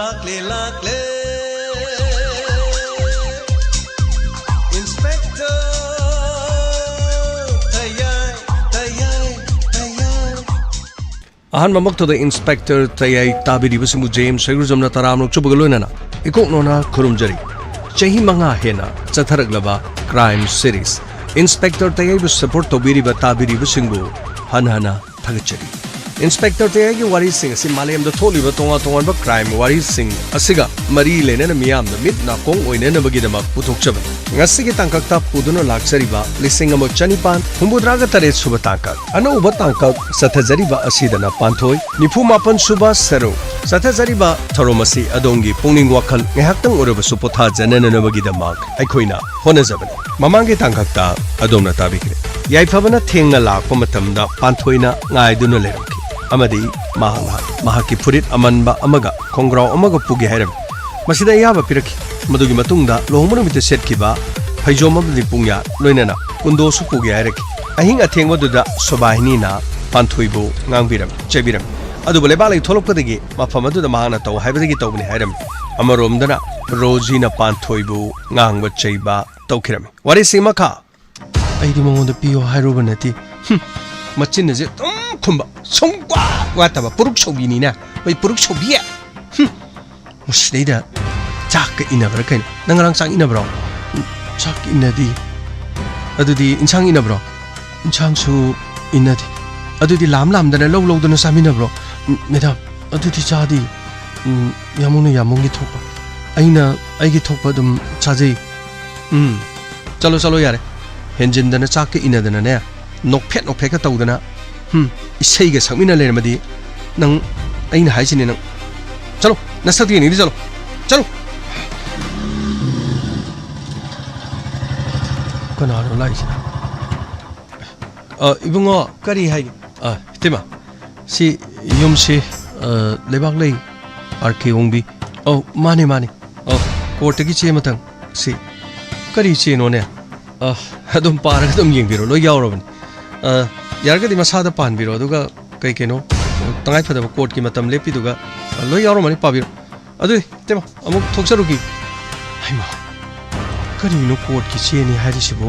lakle lakle Inspector Tayay Tayay Tayay Ahan mamak to the Inspector Tayay tabiri basimu James Sayruzamna taramno chubagaloinana ikok nona khurumjari chahi manga hena chatharaglaba crime series Inspector Tayay bu support tobiriba tabiri basingbu hanhana thagachari Inspector Tayay wari sing asi Malayam da tholiba tonga tonga ba crime wari sing asiga mari lena miyam da mit na kong oina na bagi da puthokchaba ngasi gi tangkak ta puduna laksari ba lising amo chanipan humbudraga tare suba tangkak ana uba tangkak sathajari ba asida na panthoi nifu mapan suba sero sathajari ba tharomasi adongi pungning wakhal ngehaktang uraba supotha janana na bagi da mak aikhoina hona jabani mamangi tangkak ta adona tabikre yai phabana thengna lakpa matamda panthoina ngaiduna leramki amadi mahaki furit amanba amaga kongrau amaga pugi hairam masida yaba piraki madugi matungda lohumunu mite setkiba haijom amdi pungya loinana kundo su pugi hairaki ahing athengwa duda sobahini na panthoibo ngangbiram chebiram adu bole balai tholokpadagi mafamadu da mahana taw haibadagi tawbni hairam amaromdana rojina panthoibo ngangba cheiba tawkirami wari simaka aidi mongonda piyo hairuba nati machin je khumba songwa wataba puruk sobini na bai puruk sobiya musida chak inabra kain nangrang sang inabra chak inadi adudi insang inabra insang su inadi adudi lam dana low dana saminabra madam adudi chadi yamung gi thokpa aina aigi thokpa dum chajai chalo yare henjin dana chak inadana ne nokphet ka tawdana isai ga sakmina lermadi nang aina haisini nang chalo nasati ni chalo kanaro laisina ibungo kari hai tema si yumsi lebak lei arke ongbi mani court gi che matang si kari che no ne adum par adum yengbiro lo yaurobani yargadi masada panbiro aduga kai keno tangai phada court ki matam lepi duga lo yauromani pabiro adu tema amuk thoksarugi haima kari no court ki cheni hari sibo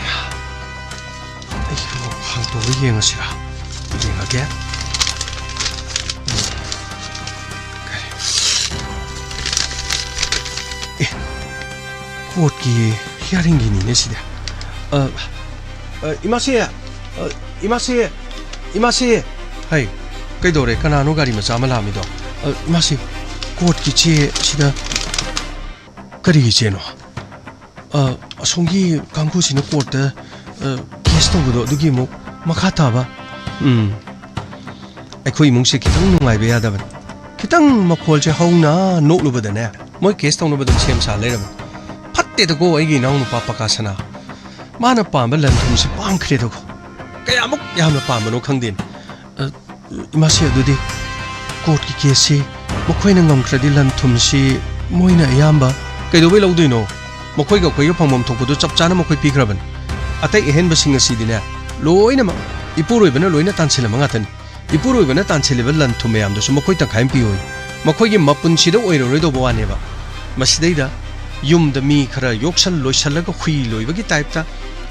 ayo hang to yenga sira yenga ke court ki hearing ni ne sida imase hai kai dore kana no gari ma chamala mi do imase court ki che sida kari che no asongi kangku sina court da case to do dugi mo makhata ba ai mung se kitang nungai be yada ban kitang makhol che hauna no lu ba da ne moi case to no ba dum sem sa le ram phatte da go ai gi naung nu papa ka sana mana pamba lan thum si pang khre do kaya muk yamna pamba no khangdin imase adudi court ki case mokhoi na ngam khradi lan thum si moina yamba kai do bai lo duino mokhoi ga khoi phangmom thok du chap chana mokhoi pigraban atai ehen basing asi dine loina ma ipuroi bana loina tanchila manga tan ipuroi bana tanchile lan thum yam do mokhoi ta khaim pi hoi mokhoi gi mapun si do oiro roi do bwane ba masidai da yum da mi khara yoksal loisalaga khui loibagi type ta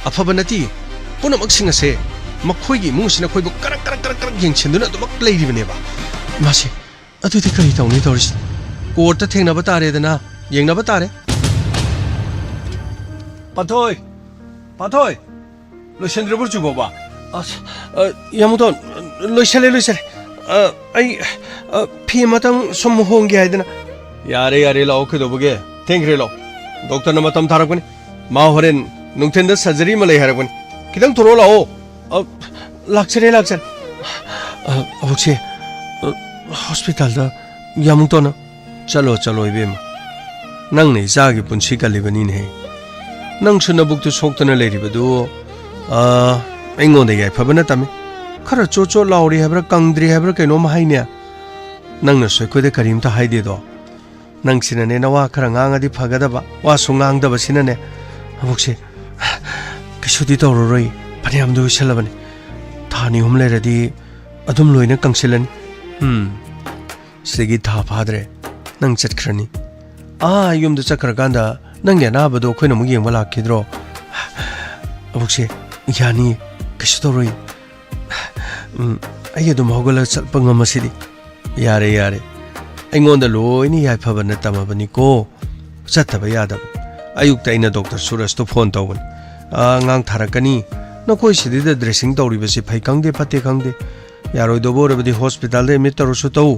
afabanati punamak singa se makhoi gi mungsina khoi bu karak yeng chenduna do mak lei ribane ba masi atuti kari tawni tawris court ta thengna ba tare dana yengna ba tare pathoi loisandre bur chu boba yamuton loisale ai phi matang som hongge haidana yare lao ke dobuge thengre lo doctor na matam tharakani ma horen nungthenda surgery ma lei harakani kitang thoro lao laksare abukse hospital da yamuton chalo ibem nang ne jagi punsi kalibani ne nang suna buktu soktana leiribadu aingonda yai phabana tami khara chocho lauri habra kangdri habra kaino ma haine nang na soikode karim ta haide do nang sinane nawa khara nganga di phagada ba wa sungang da basinane abukse kisudi to roi paniam du selabani thani humle radi adum loina kangsilan segi tha phadre nang chatkrani yum da chakraganda nang ya na bado khoina mu yeng bala khidro abukse yani kishtoroi ai dum hogala chatpanga masidi yare yare aingonda loini yai phabana tamabani ko chattaba yadab ayukta ina doctor suraj to phone tawban ngang tharakani nakoi sidi da dressing tawribasi phai kangde pate kangde yaroi do borabadi hospital de admit tarusu taw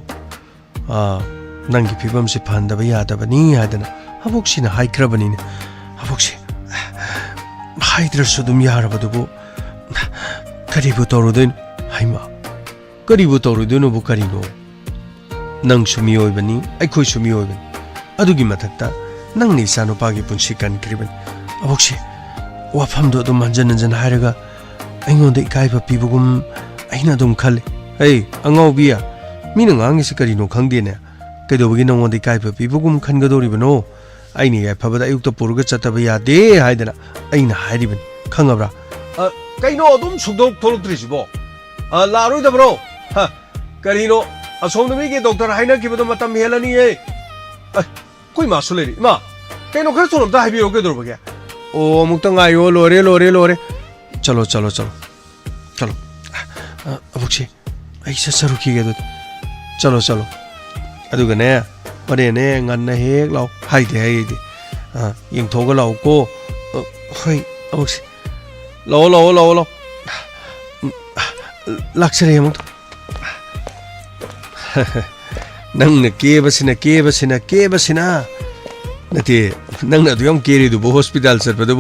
nangi phibam se phandaba yadabani hadana abuksina haikrabani abuksi haidra dum yarabadubu karibu tawrudin haima karibu tawrudino bu karino nang sumiyoi bani aikhoi sumiyoi bani adugi mathakta nang ni sano pagi punsi kan kriban abuksi wafam do dum manjan jan hairaga aingonde kaiba pibugum aina dum khale hey angau biya mina ngangi se karino khangde ne kedobugi nongonde kaiba pibugum khangadori bano aini ya phabada ayukta puruga chataba yade haidana aina hairiban khangabra kaino dum sugdok tholoktrisibo laroi da bro karino asomdami ke doctor haina kibodo matam helani e koi masuleri ma kaino khar solom da haibiro ke dorba kya o mukta ngayo lore chalo abuksi aisa saruki ge do chalo aduga ne pare ne nganna hek law haide yeng thoga law ko hoi abuksi law laksare muk nang na kebasina nati nang na duyam keri du hospital sar pa du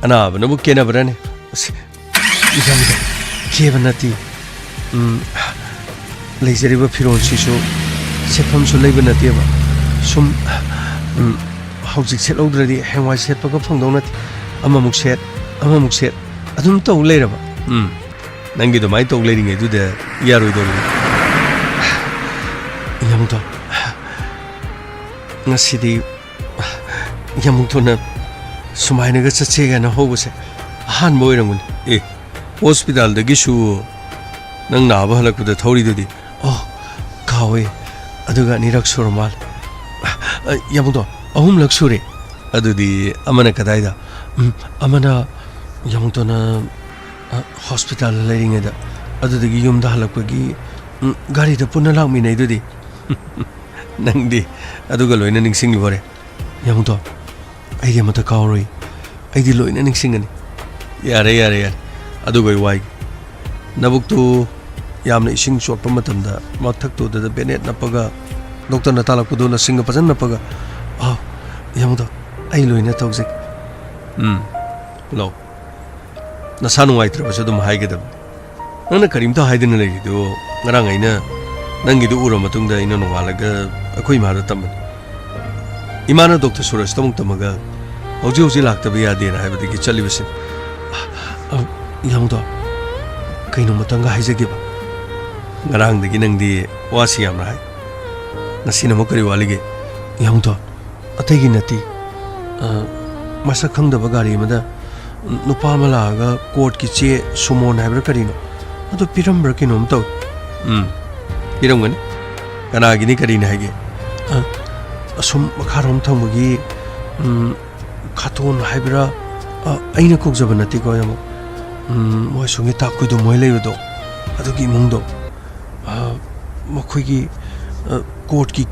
ana bana bu kena brane keba nati leizari ba firon sisu sefam su leiba nati ba sum hauzik set lawdradi hengwai set pa ka phangdau nati amamuk set adum taw leira ba nangi do mai taw leiring edu de yaroi do yamto ngasidi yamto na sumaina ga chache ga na hobuse han moirangun hospital da gisu nang na ba halak da thori dudi kawe aduga nirak surmal yamto ahum lak sure adudi amana kadaida amana yamto na hospital leiring da adudagi yum da halak gi gari da punna lak mi nei dudi nangdi aduga loina ningsing ni bore yamto ai mata kauroi ai di loina ningsing ani yare aduga wai nabuktu yamna ising shot pa matamda mathak to da benet napaga doctor na talak pudo na singa pajan napaga yamto ai loina tawjek lo na sanu wai tra baso dum hai gedam nana karim ta hai din le do ngarang aina nangi du ura matungda ina nongalaga akoi mara tamman imana doctor suraj tamung tamaga hauji lakta biya de na habadi ki chali basin yamdo kaino matanga haijage ba ngarang de ginangdi wasi yamna hai nasina mokari walige yamdo ategi nati masa khangda ba gari mada nupa malaga court ki che sumon habra karino adu pirambra kinom taw irongani kana gini kari na hage asum makharom thamagi khaton haibra aina kokjaba nati ko yam moi sungi ta kuido moi leido adugi mungdo mokhoi court ki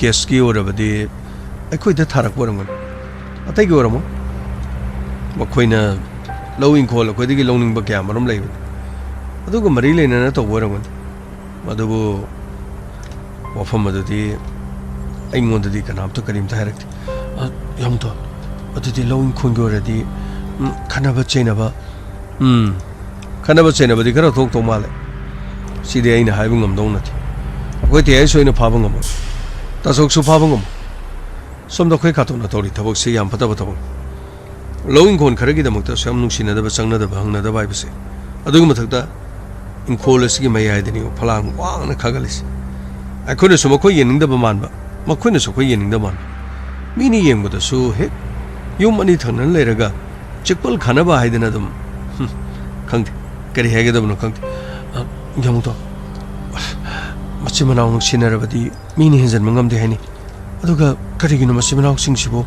case ki orabadi akoi da tharak borangon atai gi oramo mokhoina lowing khol akoi digi lowning ba kya marom leibo aduga mari leina na to borangon madubu wafam adudi aingonda di kanam to karim ta harak yamto adudi lowing khongo radi khanaba chainaba di kara thok to male sidi aina haibu ngamdong nati akoi te ai soina phaba ngam ta sok su phaba ngam somda khoi khato na tori thabok se yam phata thabok lowing khon kharagi damak ta sam nungsina da changna da bhangna da bai base aduga mathakta in kholasigi mai aidani phalang wangna khagalis akhone so makoi yening da manba makhone so khoi yening da man mini yeng da su he yum ani thangnan leraga chikpal khana ba haidana dum khang kari hege da no khang yamto ꯃꯆꯤꯟ ꯃꯅꯥꯎ ꯅꯨꯡꯁꯤꯅꯔꯕꯗꯤ ꯃꯤꯅ ꯍꯦꯟꯖꯟꯕ ꯉꯝꯗꯦ ꯍꯥꯏꯅꯤ ꯑꯗꯨꯒ ꯀꯔꯤꯒꯤꯅꯣ ꯃꯆꯤꯟ ꯃꯅꯥꯎꯁꯤꯡꯁꯤꯕꯨ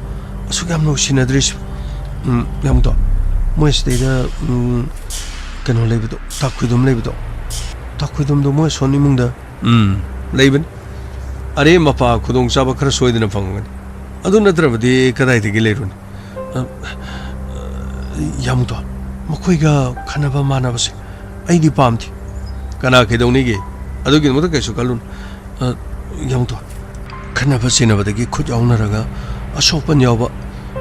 ꯑꯁꯨꯛ ꯌꯥꯝ ꯅꯨꯡꯁꯤꯅꯗ꯭ꯔꯤꯁꯤꯕꯨ ꯌꯥꯝꯗꯣ ꯃꯣꯏ ꯁꯤꯗꯩꯗ ꯀꯩꯅꯣ ꯂꯩꯕꯗꯣ ꯇꯥꯈꯨꯏꯗꯨꯝ ꯂꯩꯕꯗꯣ ꯇꯥꯈꯨꯏꯗꯨꯝꯗꯣ ꯃꯣꯏ ꯁꯣꯟ ꯏꯃꯨꯡꯗ ꯂꯩꯕꯅꯤ ꯑꯔꯦ ꯃꯄꯥ ꯈꯨꯗꯣꯡꯆꯥꯕ ꯈꯔ ꯁꯣꯏꯗꯅ ꯐꯪꯒꯅꯤ ꯑꯗꯨ ꯅꯠꯇ꯭ꯔꯕꯗꯤ ꯀꯗꯥꯏꯗꯒꯤ ꯂꯩꯔꯨꯅꯤ ꯌꯥꯝꯗꯣ ꯃꯈꯣꯏꯒ ꯈꯟꯅꯕ ꯃꯥꯟꯅꯕꯁꯦ ꯑꯩꯗꯤ ꯄꯥꯝꯗꯦ ꯀꯅꯥ ꯀꯩꯗꯧꯅꯤꯒꯦ ꯑꯗꯨꯒꯤꯗꯃꯛꯇ ꯀꯩꯁꯨ ꯈꯜꯂꯨꯅꯨ ꯌꯥꯝꯗꯣ ꯈꯟꯅꯕ ꯆꯩꯅꯕꯗꯒꯤ ꯈꯨꯠ ꯌꯥꯎꯅꯔꯒ ꯑꯁꯣꯛꯄꯟ ꯌꯥꯎꯕ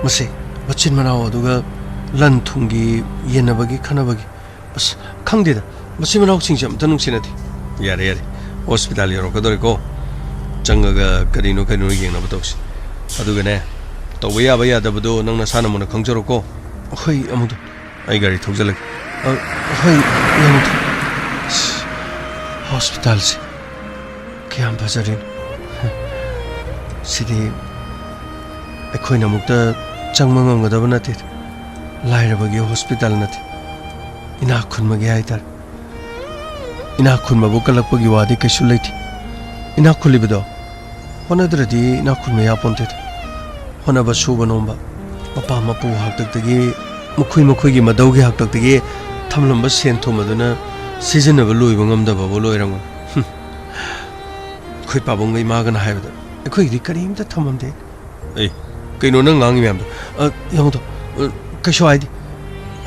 ꯃꯁꯦ ꯃꯆꯤꯟ ꯃꯅꯥꯎ ꯑꯗꯨꯒ ꯂꯟ ꯊꯨꯝꯒꯤ ꯌꯦꯟꯅꯕꯒꯤ ꯈꯟꯅꯕꯒꯤ ꯑꯁ ꯈꯪꯗꯦꯗ ꯃꯆꯤꯟ ꯃꯅꯥꯎꯁꯤꯡꯁꯦ ꯑꯝꯇ ꯅꯨꯡꯁꯤꯅꯗꯦ ꯌꯥꯔꯦ ꯌꯥꯔꯦ ꯍꯣꯁꯄꯤꯇꯥꯜ ꯌꯧꯔꯛꯀꯗꯧꯔꯦꯀꯣ ꯆꯪꯉꯒ ꯀꯔꯤꯅꯣ ꯌꯦꯡꯅꯕ ꯇꯧꯁꯤ ꯑꯗꯨꯒꯅꯦ ꯇꯧꯕ ꯌꯥꯕ ꯌꯥꯗꯕꯗꯣ ꯅꯪ ꯅꯁꯥꯅ ꯃꯨꯟꯅ ꯈꯪꯖꯔꯣꯀꯣ ꯍꯣꯏ ꯑꯃꯨꯛꯇ ꯑꯩ ꯒꯥꯔꯤ ꯊꯧꯖꯜꯂꯒꯦ ꯍꯣꯏ ꯌꯥꯝꯗꯣ ꯍꯣꯁꯄꯤꯇꯥꯜꯁꯦ ꯀꯌꯥꯝ ꯐꯖꯔꯦꯅꯣ ꯁꯤꯗꯤ ꯑꯩꯈꯣꯏꯅ ꯑꯃꯨꯛꯇ ꯆꯪꯕ ꯉꯝꯒꯗꯕ ꯅꯠꯇꯦ ꯂꯥꯏꯔꯕꯒꯤ ꯍꯣꯁꯄꯤꯇꯥꯜ ꯅꯠꯇꯦ ꯏꯅꯥꯛ ꯈꯨꯟꯕꯒꯤ ꯍꯥꯏꯇꯥꯔꯦ ꯏꯅꯥꯛ ꯈꯨꯟꯕꯕꯨ ꯀꯜꯂꯛꯄꯒꯤ ꯋꯥꯗꯤ ꯀꯩꯁꯨ ꯂꯩꯇꯦ ꯏꯅꯥꯛ ꯈꯨꯜꯂꯤꯕꯗꯣ ꯍꯣꯠꯅꯗ꯭ꯔꯗꯤ ꯏꯅꯥꯛ ꯈꯨꯟꯕ ꯌꯥꯄꯣꯟꯇꯦ ꯍꯣꯠꯅꯕ ꯁꯨꯕ ꯅꯣꯝꯕ ꯃꯄꯥ ꯃꯄꯨ ꯍꯥꯛꯇꯛꯇꯒꯤ ꯃꯈꯣꯏꯒꯤ ꯃꯗꯧꯒꯤ ꯍꯥꯛꯇꯛꯇꯒꯤ ꯊꯝꯂꯝꯕ ꯁꯦꯟ ꯊꯨꯝ ꯑꯗꯨꯅ ꯁꯤꯖꯤꯟꯅꯕ ꯂꯣꯏꯕ ꯉꯝꯗꯕꯕꯨ ꯂꯣꯏꯔꯝꯒꯅꯤ ꯑꯩꯈꯣꯏ ꯄꯥꯕꯨꯡꯒ ꯏꯃꯥꯒꯅ ꯍꯥꯏꯕꯗ ꯑꯩꯈꯣꯏꯒꯤꯗꯤ ꯀꯔꯤꯝꯇ ꯊꯝꯃꯝꯗꯦ ꯑꯩ ꯀꯩꯅꯣ ꯅꯪ ꯉꯥꯡꯉꯤ ꯃꯌꯥꯝꯗꯣ ꯌꯥꯝꯗꯣ ꯀꯩꯁꯨ ꯍꯥꯏꯗꯦ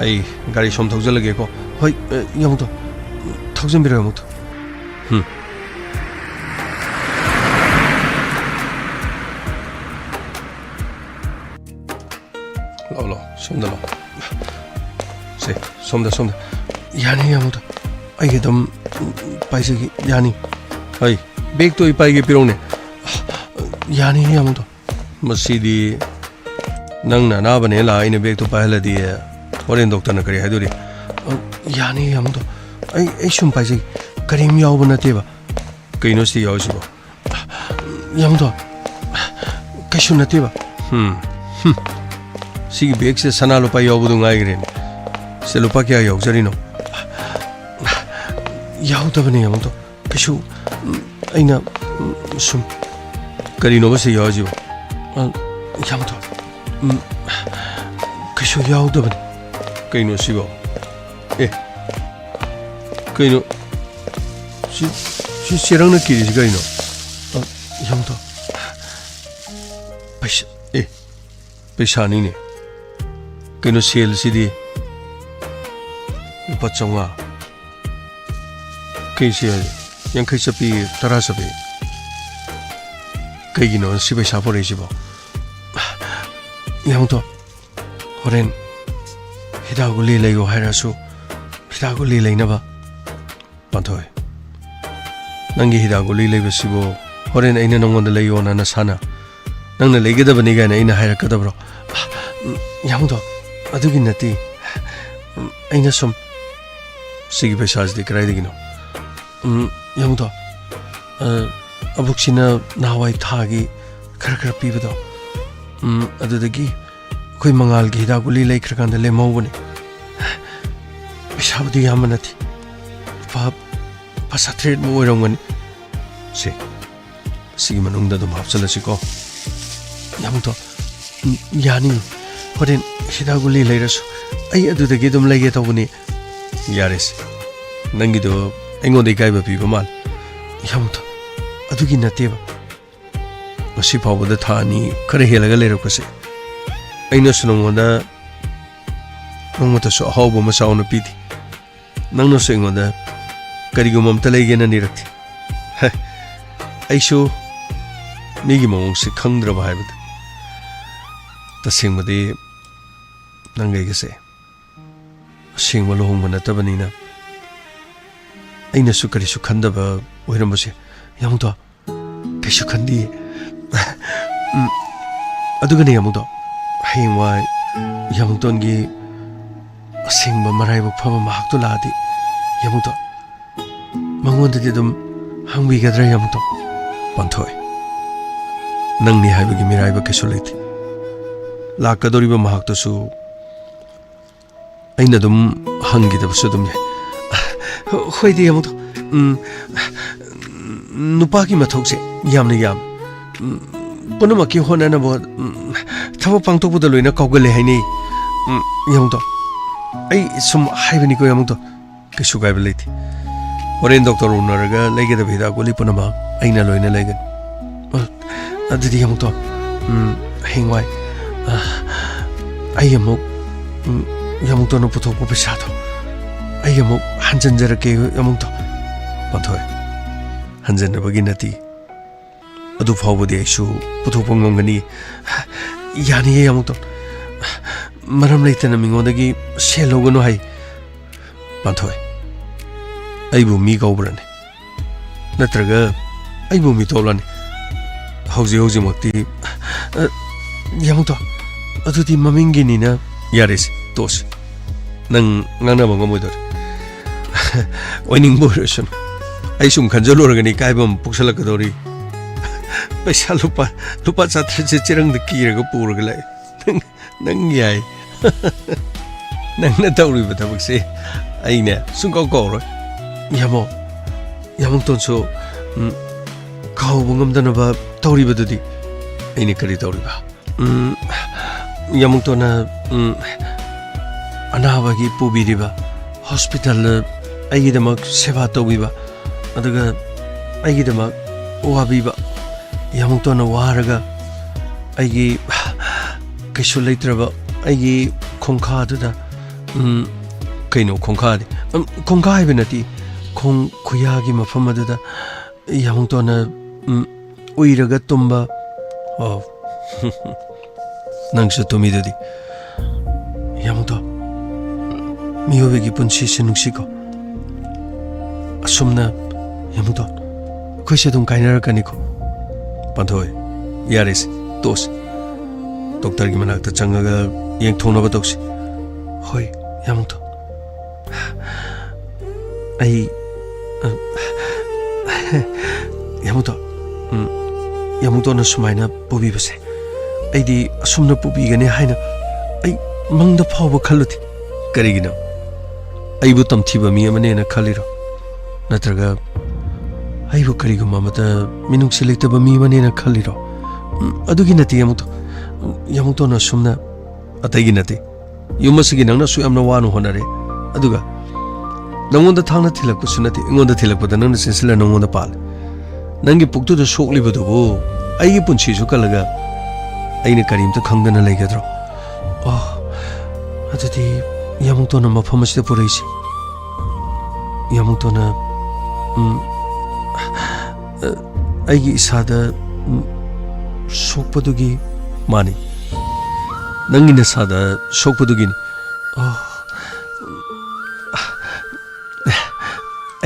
ꯑꯩ ꯒꯥꯔꯤ ꯁꯣꯝ ꯊꯧꯖꯜꯂꯒꯦꯀꯣ ꯍꯣꯏ ꯌꯥꯝꯗꯣ ꯊꯧꯖꯟꯕꯤꯔꯣ ꯑꯃꯨꯛꯇ ꯂꯥꯛꯑꯣ ꯁꯣꯝꯗ ꯂꯥꯛꯑꯣ ꯁꯦ ꯁꯣꯝꯗ ꯌꯥꯅꯤ ꯌꯥꯝꯗꯣ ꯑꯩꯒꯤ ꯑꯗꯨꯝ ꯄꯥꯏꯖꯒꯦ ꯌꯥꯅꯤ ꯍꯣꯏ ꯕꯦꯒꯇꯣ ꯑꯩ ꯄꯥꯏꯒꯦ ꯄꯤꯔꯧꯅꯦ ꯌꯥꯅꯤ ꯌꯥꯝꯗꯣ ꯃꯁꯤꯗꯤ ꯅꯪꯅ ꯑꯅꯥꯕꯅꯦ ꯂꯥꯛ ꯑꯩꯅ ꯕꯦꯒꯇꯣ ꯄꯥꯏꯍꯜꯂꯗꯤ ꯍꯣꯔꯦꯟ ꯗꯣꯛꯇꯔꯅ ꯀꯔꯤ ꯍꯥꯏꯗꯣꯔꯤ ꯌꯥꯅꯤ ꯌꯥꯝꯗꯣ ꯑꯩ ꯁꯨꯝ ꯄꯥꯏꯖꯒꯦ ꯀꯔꯤꯝ ꯌꯥꯎꯕ ꯅꯠꯇꯦꯕ ꯀꯩꯅꯣ ꯁꯤ ꯌꯥꯎꯔꯤꯁꯤꯕꯣ ꯌꯥꯝꯗꯣ ꯀꯩꯁꯨ ꯅꯠꯇꯦꯕ ꯁꯤꯒꯤ ꯕꯦꯒꯁꯦ ꯁꯅꯥ ꯂꯨꯄꯥ ꯌꯥꯎꯕꯗꯣ ꯉꯥꯏꯈ꯭ꯔꯦꯅꯦ ꯁꯤ ꯂꯨꯄꯥ ꯀꯌꯥ ꯌꯥꯎꯖꯔꯤꯅꯣ ꯌꯥꯎꯗꯕꯅꯦ ꯌꯥꯝꯗꯣ ꯀꯩꯁꯨ ꯑꯩꯅ ꯁꯨꯝ ꯀꯔꯤꯅꯣꯕ ꯁꯤ ꯌꯥꯎꯔꯤꯁꯤꯕꯣ ꯌꯥꯝꯗꯣ ꯀꯩꯁꯨ ꯌꯥꯎꯗꯕꯅꯤ ꯀꯩꯅꯣ ꯁꯤꯕꯣ ꯀꯩꯅꯣ ꯁꯤ ꯆꯦꯔꯪꯅ ꯀꯤꯔꯤꯁꯤ ꯀꯔꯤꯅꯣ ꯌꯥꯝꯗꯣ ꯄꯩꯁꯥꯅꯤꯅꯦ ꯀꯩꯅꯣ ꯁꯦꯜꯁꯤꯗꯤ ꯂꯨꯄꯥ 500 ꯀꯩ ꯁꯦꯜ 50 ꯆꯞꯄꯤ 10 ꯆꯞꯄꯤ ꯀꯩꯒꯤꯅꯣ ꯁꯤ ꯄꯩꯁꯥ ꯄꯨꯔꯛꯏꯁꯤꯕꯣ ꯌꯥꯝꯗꯣ ꯍꯣꯔꯦꯟ ꯍꯤꯗꯥꯛ ꯒꯨꯂꯤ ꯂꯩꯌꯣ ꯍꯥꯏꯔꯁꯨ ꯍꯤꯗꯥꯛ ꯒꯨꯂꯤ ꯂꯩꯅꯕ ꯄꯥꯟꯊꯣꯏ ꯅꯪꯒꯤ ꯍꯤꯗꯥꯛ ꯒꯨꯂꯤ ꯂꯩꯕꯁꯤꯕꯨ ꯍꯣꯔꯦꯟ ꯑꯩꯅ ꯅꯪꯉꯣꯟꯗ ꯂꯩꯌꯣꯅ ꯅꯁꯥꯅ ꯅꯪꯅ ꯂꯩꯒꯗꯕꯅꯤ ꯀꯥꯏꯅ ꯑꯩꯅ ꯍꯥꯏꯔꯛꯀꯗꯕ꯭ꯔꯣ ꯌꯥꯝꯗꯣ ꯑꯗꯨꯒꯤ ꯅꯠꯇꯦ ꯑꯩꯅ ꯁꯨꯝ ꯁꯤꯒꯤ ꯄꯩꯁꯥꯁꯤꯗꯤ ꯀꯗꯥꯏꯗꯒꯤꯅꯣ ꯌꯥꯝꯗꯣ ꯑꯕꯨꯛꯁꯤꯅ ꯅꯍꯥꯟꯋꯥꯏ ꯊꯥꯒꯤ ꯈꯔ ꯄꯤꯕꯗꯣ ꯑꯗꯨꯗꯒꯤ ꯑꯩꯈꯣই ꯃꯉꯥꯜꯒꯤ ꯍꯤꯗꯥꯛ ꯒꯨꯂꯤ ꯂꯩꯈ꯭ꯔꯀꯥꯟꯗ ꯂꯦꯝꯍꯧꯕꯅꯤ ꯄꯩꯁꯥꯕꯨꯗꯤ ꯌꯥꯝꯕ ꯅꯠꯇꯦ ꯂꯨꯄꯥ 7-8 ꯑꯣꯏꯔꯝꯒꯅꯤ ꯁꯤ ꯁꯤꯒꯤ ꯃꯅꯨꯡꯗ ꯑꯗꯨꯝ ꯍꯥꯞꯆꯜꯂꯁꯤꯀꯣ ꯌꯥꯝꯗꯣ ꯌꯥꯅꯤ ꯍꯣꯔꯦꯟ ꯍꯤꯗꯥꯛ ꯒꯨꯂꯤ ꯂꯩꯔꯁꯨ ꯑꯩ ꯑꯗꯨꯗꯒꯤ ꯑꯗꯨꯝ ꯂꯩꯒꯦ ꯇꯧꯕꯅꯤ ꯌꯥꯔꯦꯁꯦ ꯅꯪꯒꯤꯗꯣ ꯑꯩꯉꯣꯟꯗ ꯏꯀꯥꯏꯕ ꯄꯤꯕ ꯃꯥꯜꯂꯦ ꯌꯥꯝꯗꯣ ꯑꯗꯨꯒꯤ ꯅꯠꯇꯦꯕ ꯉꯁꯤ ꯐꯥꯎꯕꯗ ꯊꯥ 2 ꯈꯔ ꯍꯦꯜꯂꯒ ꯂꯩꯔꯛꯄꯁꯦ ꯑꯩꯅꯁꯨ ꯅꯉꯣꯟꯗ ꯅꯣꯡꯃꯇꯁꯨ ꯑꯍꯥꯎꯕ ꯑꯃ ꯆꯥꯎꯅ ꯄꯤꯗꯦ ꯅꯪꯅꯁꯨ ꯑꯩꯉꯣꯟꯗ ꯀꯔꯤꯒꯨꯝꯕ ꯑꯝꯇ ꯂꯩꯒꯦꯅ ꯅꯤꯔꯛꯇꯦ ꯑꯩꯁꯨ ꯃꯤꯒꯤ ꯃꯑꯣꯡꯁꯦ ꯈꯪꯗ꯭ꯔꯕ ꯍꯥꯏꯕꯗ ꯇꯁꯦꯡꯕꯗꯤ ꯅꯪꯒ ꯑꯩꯒꯁꯦ ꯑꯁꯦꯡꯕ ꯂꯨꯍꯣꯡꯕ ꯅꯠꯇꯕꯅꯤꯅ ꯑꯩꯅꯁꯨ ꯀꯔꯤꯁꯨ ꯈꯟꯗꯕ ꯑꯣꯏꯔꯝꯕꯁꯦ ꯌꯥꯝꯗꯣ ꯀꯩꯁꯨ ꯈꯟꯗꯤꯌꯦ ꯑꯗꯨꯒꯅꯦ ꯌꯥꯝꯗꯣ ꯍꯌꯦꯡꯋꯥꯏ ꯌꯥꯃꯨꯛꯇꯣꯟꯒꯤ ꯑꯁꯦꯡꯕ ꯃꯔꯥꯏꯕꯛ ꯐꯕ ꯃꯍꯥꯛꯇꯣ ꯂꯥꯛꯑꯗꯤ ꯌꯥꯃꯨꯛꯇꯣ ꯃꯉꯣꯟꯗꯗꯤ ꯑꯗꯨꯝ ꯍꯪꯕꯤꯒꯗ꯭ꯔꯥ ꯌꯥꯃꯨꯛꯇꯣ ꯄꯥꯟꯊꯣꯏ ꯅꯪꯅꯤ ꯍꯥꯏꯕꯒꯤ ꯃꯤꯔꯥꯏꯕꯛ ꯀꯩꯁꯨ ꯂꯩꯇꯦ ꯂꯥꯛꯀꯗꯧꯔꯤꯕ ꯃꯍꯥꯛꯇꯨꯁꯨ ꯑꯩꯅ ꯑꯗꯨꯝ ꯍꯪꯒꯤꯗꯕꯁꯨ ꯑꯗꯨꯝ ꯌꯥꯏ ꯍꯣꯏꯗꯤ ꯌꯥꯃꯨꯛꯇꯣ नुपा की मथौसे याम पुनम की होना बहुत थब पांथोपद लोना कौगले है यमुतो सूम को यमुतो कई कायब लेते होरें डॉक्टर उनरगा लेगेदब हिदाक गुली पुनम अना लोना लेगन अदुदी यमुतो हेंगवाई यमुतो न पुथोप पैसादो हंजनजरके यमुतो पंथोए हंजनबगी नती अदु फावबदी आइसु पुथोप ngomgani यानी यमुतो मरम लेतन मिंगोदगी सेलोगनो हाई पंथोए अइबु मी गौब्रने नत्रगा अइबु मी तोलने हौजी मक्ति यमुतो अदुदी ममिंगिनिना यारेस तोस नंग ngangna bangomodor oining borison ai sum khanjolorgani kaibam puksalakadori पैसा लुपा चात्र से चिरंग कीरग पूरग लाए नंग याय नंगना तौरीब थबकसे अइने सुंकौ कौरो यामो तोनसो काउब ngमदनबा तौरीबदुदी अइने करी तौरीबा यामो तोना अनाबगी पुबिरिबा हॉस्पिटल अइगिदमक सेवा तौबिबा अदुगा अइगिदमक वाबिबा यमुतोना वारगा अइगी कैसु लेत्रबा अइगी खोंखादुदा कैनो खोंखादि खोंखा हाइबनति खों खुयागी मफम अदुदा यमुतोना उइरगा तुम्बा ओ नंगसु तुमिदुदी यमुतो मियोबेगी पुंसी सिनुसिको असुमना यमुतो कैसे तुम काइनरकनिको पंथोए यारेस तोस डॉक्टर की मनाक चंगा ये थोनब तौसी होय यमुतो यमुतो न सुमाइना पुबीबसे अइदी असुमना पुबीगने हाइना अइ मंगदा फावब खल्लुथि करिगिनो अइबु तमथिबा मी अमनेना खलिरो नत्रगा अइबु करिगुमा मत मिनुंगसे लेतबा मी मनेना खलिरो अदुगी नति यमुतो न सुमना अतैगी नति युमसगी नंगना सु यामना वानु होनरे अदुगा नंगोंदा थांगना थिलकपुसु नति इंगोंदा थिलकपदा नंगना सिनसिला नंगोंदा पाल नंगी पुक्तुदा सोक्लिबदुबो अइगी पुंसीसु कलगा अइने करीमता खंगदना लेगद्रो अदुदी यमुतो न मफमसिदा पुरैसि यमुतो न अइगी इसादा सोक्पदुगी मानी नंगी नसादा सोक्पदुगिनी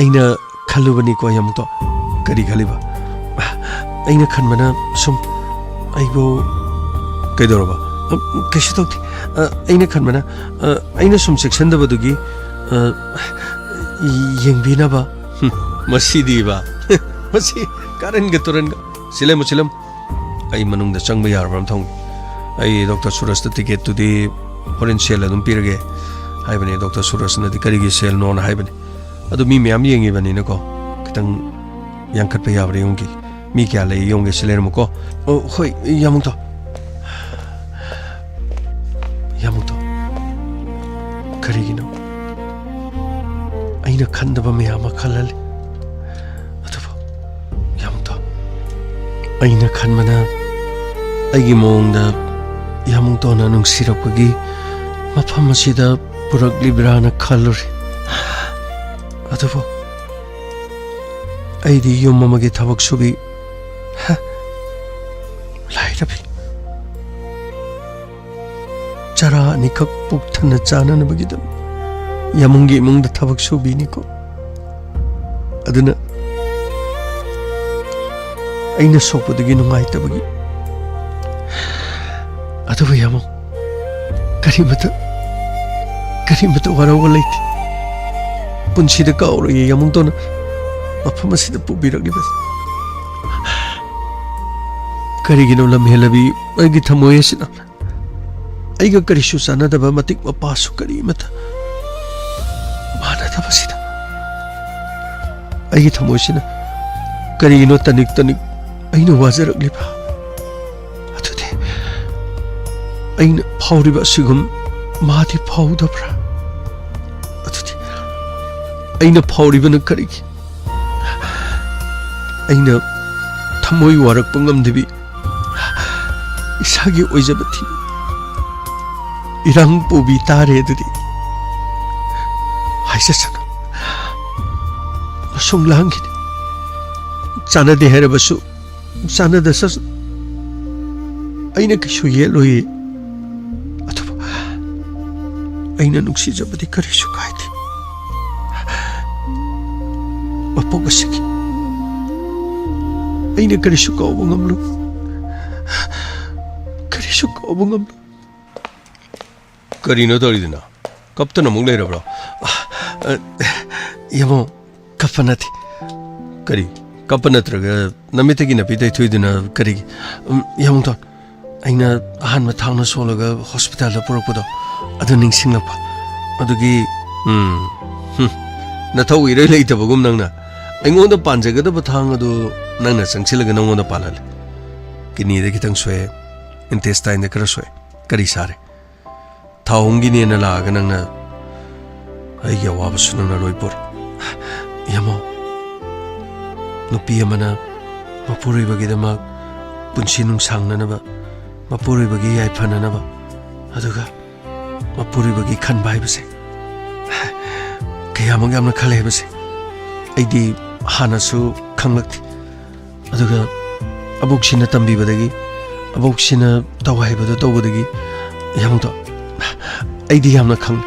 अइना खल्लुबनी को यमुतो करी खलिबा अइना खनमना सुम अइबो कैदोरबा कैसे तौथि अइना खनमना अइना सुम सेक्शनदबदुगी येंबिनाबा मसीदीबा मसी कारनगा तुरनगा सिलम अइ मनुंगदा चंगबा यारबम थोंग अइ डॉक्टर सूरज टिकेट तुदी होरेन सेल अदुम पिरगे हाइबने डॉक्टर सूरज नदी करिगी सेल नोन हाइबने अदु मी म्याम येंगिबनी नको खतंग यांखत पे याबरे योंगी मी क्या ले योंगे सिलेर मको ओ होय यामुतो करिगिनो अइना खंदबा म्याम खलले अदुबो यामुतो अइना खनमना अइगी मोंगदा यामुतो ना नुंगसिरपगी मफम असिदा पुरक्लिब्राना खलुरि अदुबो अइदी युम ममगे थबक सुबि लाइरबि चरा निकक पुक्थन चानन बगिदम यामुंगी मुंगदा थबक सुबिनिको अदुना अइना सोपदगी नुंगाइतबगी अदुबो यामो करीमत वरौगा लेति पुंसीदा काउरो ये यामुंतोना मफम असिदा पुबिरगलिबस करिगिनो लमहेलबी अइगी थमोयसिना अइगा करिसु सानदबा मतिक मपासु करिमत मानदबसिदा अइगी थमोयसिना ꯀꯔꯤꯒꯤꯅꯣ ꯇꯅꯤꯛ ꯇꯅꯤꯛ ꯑꯩꯅ ꯋꯥꯖꯔꯛꯂꯤꯕ ꯑꯗꯨꯗꯤ ꯑꯩꯅ ꯐꯥꯎꯔꯤꯕ ꯑꯁꯤꯒꯨꯝ ꯃꯥꯗꯤ ꯐꯥꯎꯗꯕ꯭ꯔꯥ ꯑꯗꯨꯗꯤ ꯑꯩꯅ ꯐꯥꯎꯔꯤꯕꯅ ꯀꯔꯤꯒꯤ ꯑꯩꯅ ꯊꯃꯣꯏ ꯋꯥꯔꯛꯄ ꯉꯝꯗꯕꯤ 이삭이 오이자버티 이랑 뽑이 딸애들이 하이사잖아 송랑기네 짜나데 해라버수 짜나다 서서 아이나 그 쇼예로이 아토바 아이나 눅시자버디 그리쇼 가이디 마포가시기 아이나 그리쇼 가오봉암루 करीनो तोड़ी देना कब तो नमुक ले रहा बड़ा ये वो कपना थी करी कपना तरगा नमिते की नपीते थी देना करेगी ये वो तो आइना आहान में थाउना सोलगा हॉस्पिटल ला पुरक पुदा अदु निंगसिंग लपा अदु की न थाउ इरे ले इतबा गुम नंगना इंगों तो पांचेगा तो बथांग अदु नंगना संचिलगा नंगों तो पालाले किन्हीं दे कितंग सोए intestine de krasoi kari sare thaungi ne na la ga nang na ai ya wa basu na loi por yamo nupi amana mapuri bagi da ma punsi nung sang na ba mapuri bagi ai phana na ba aduga mapuri bagi khan bai base kaya mong amna khale base ai di hana su khanglak aduga abuk sina tambi badagi अबोक्सिना तवाइबदो तौबदगी यमतो आइदि यामना खंग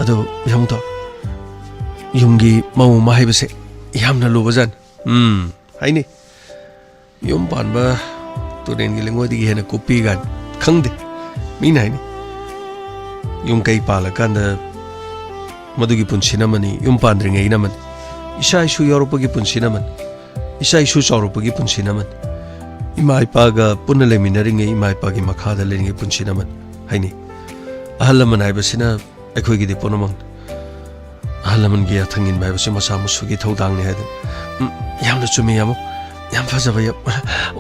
अदो यमतो युमगी मौ माहाइबसे यामना लोबजान हाइनि yum Panba तुरेनगी लेंगोदिगी हेना कुपी गान खंगदे Meena हाइनि yum कई पाला कांदा मदुगी पुनसिना money yum पानद्रिंगै नमन इसा issue योरोपगी पुनसिना मन इसा इशु चौरोपगी पुनसिना मन इमा इपागा पुनः लेमिनरिंगे इमा इपागी मखादा लेरिंगे पुनसिनामन हाइनि अहलमन हाइबसिना अखोइगिदि पोनमंग अहलमन गी अथंगिन बाइबसि मसा मुसुगी थौदांगनि हाइदन यामना चुमे यामो याम फजबा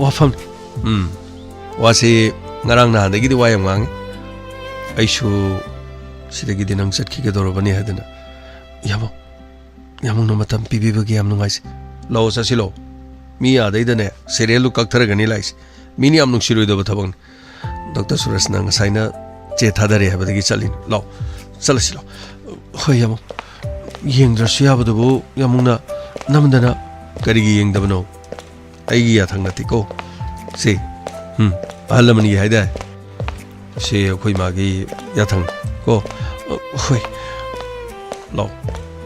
वाफम वासे ngarang na handagi wayam ngang aishu sidagi nang chatki ke dorobani hadana yamo yamung no matam pibi bagi yam nungai lo sa silo mi adaidane serial kakthara lais mini am nungshiroi do bathabang Dr. Suresh nang saina che thadare habadagi chalin lo chalasilo hoi yamo yengdrasu yabadu yamungna namdana karigi yengdabano aigi ya thangnati ko se alamani haida se khoi magi ya thang ko hoi lo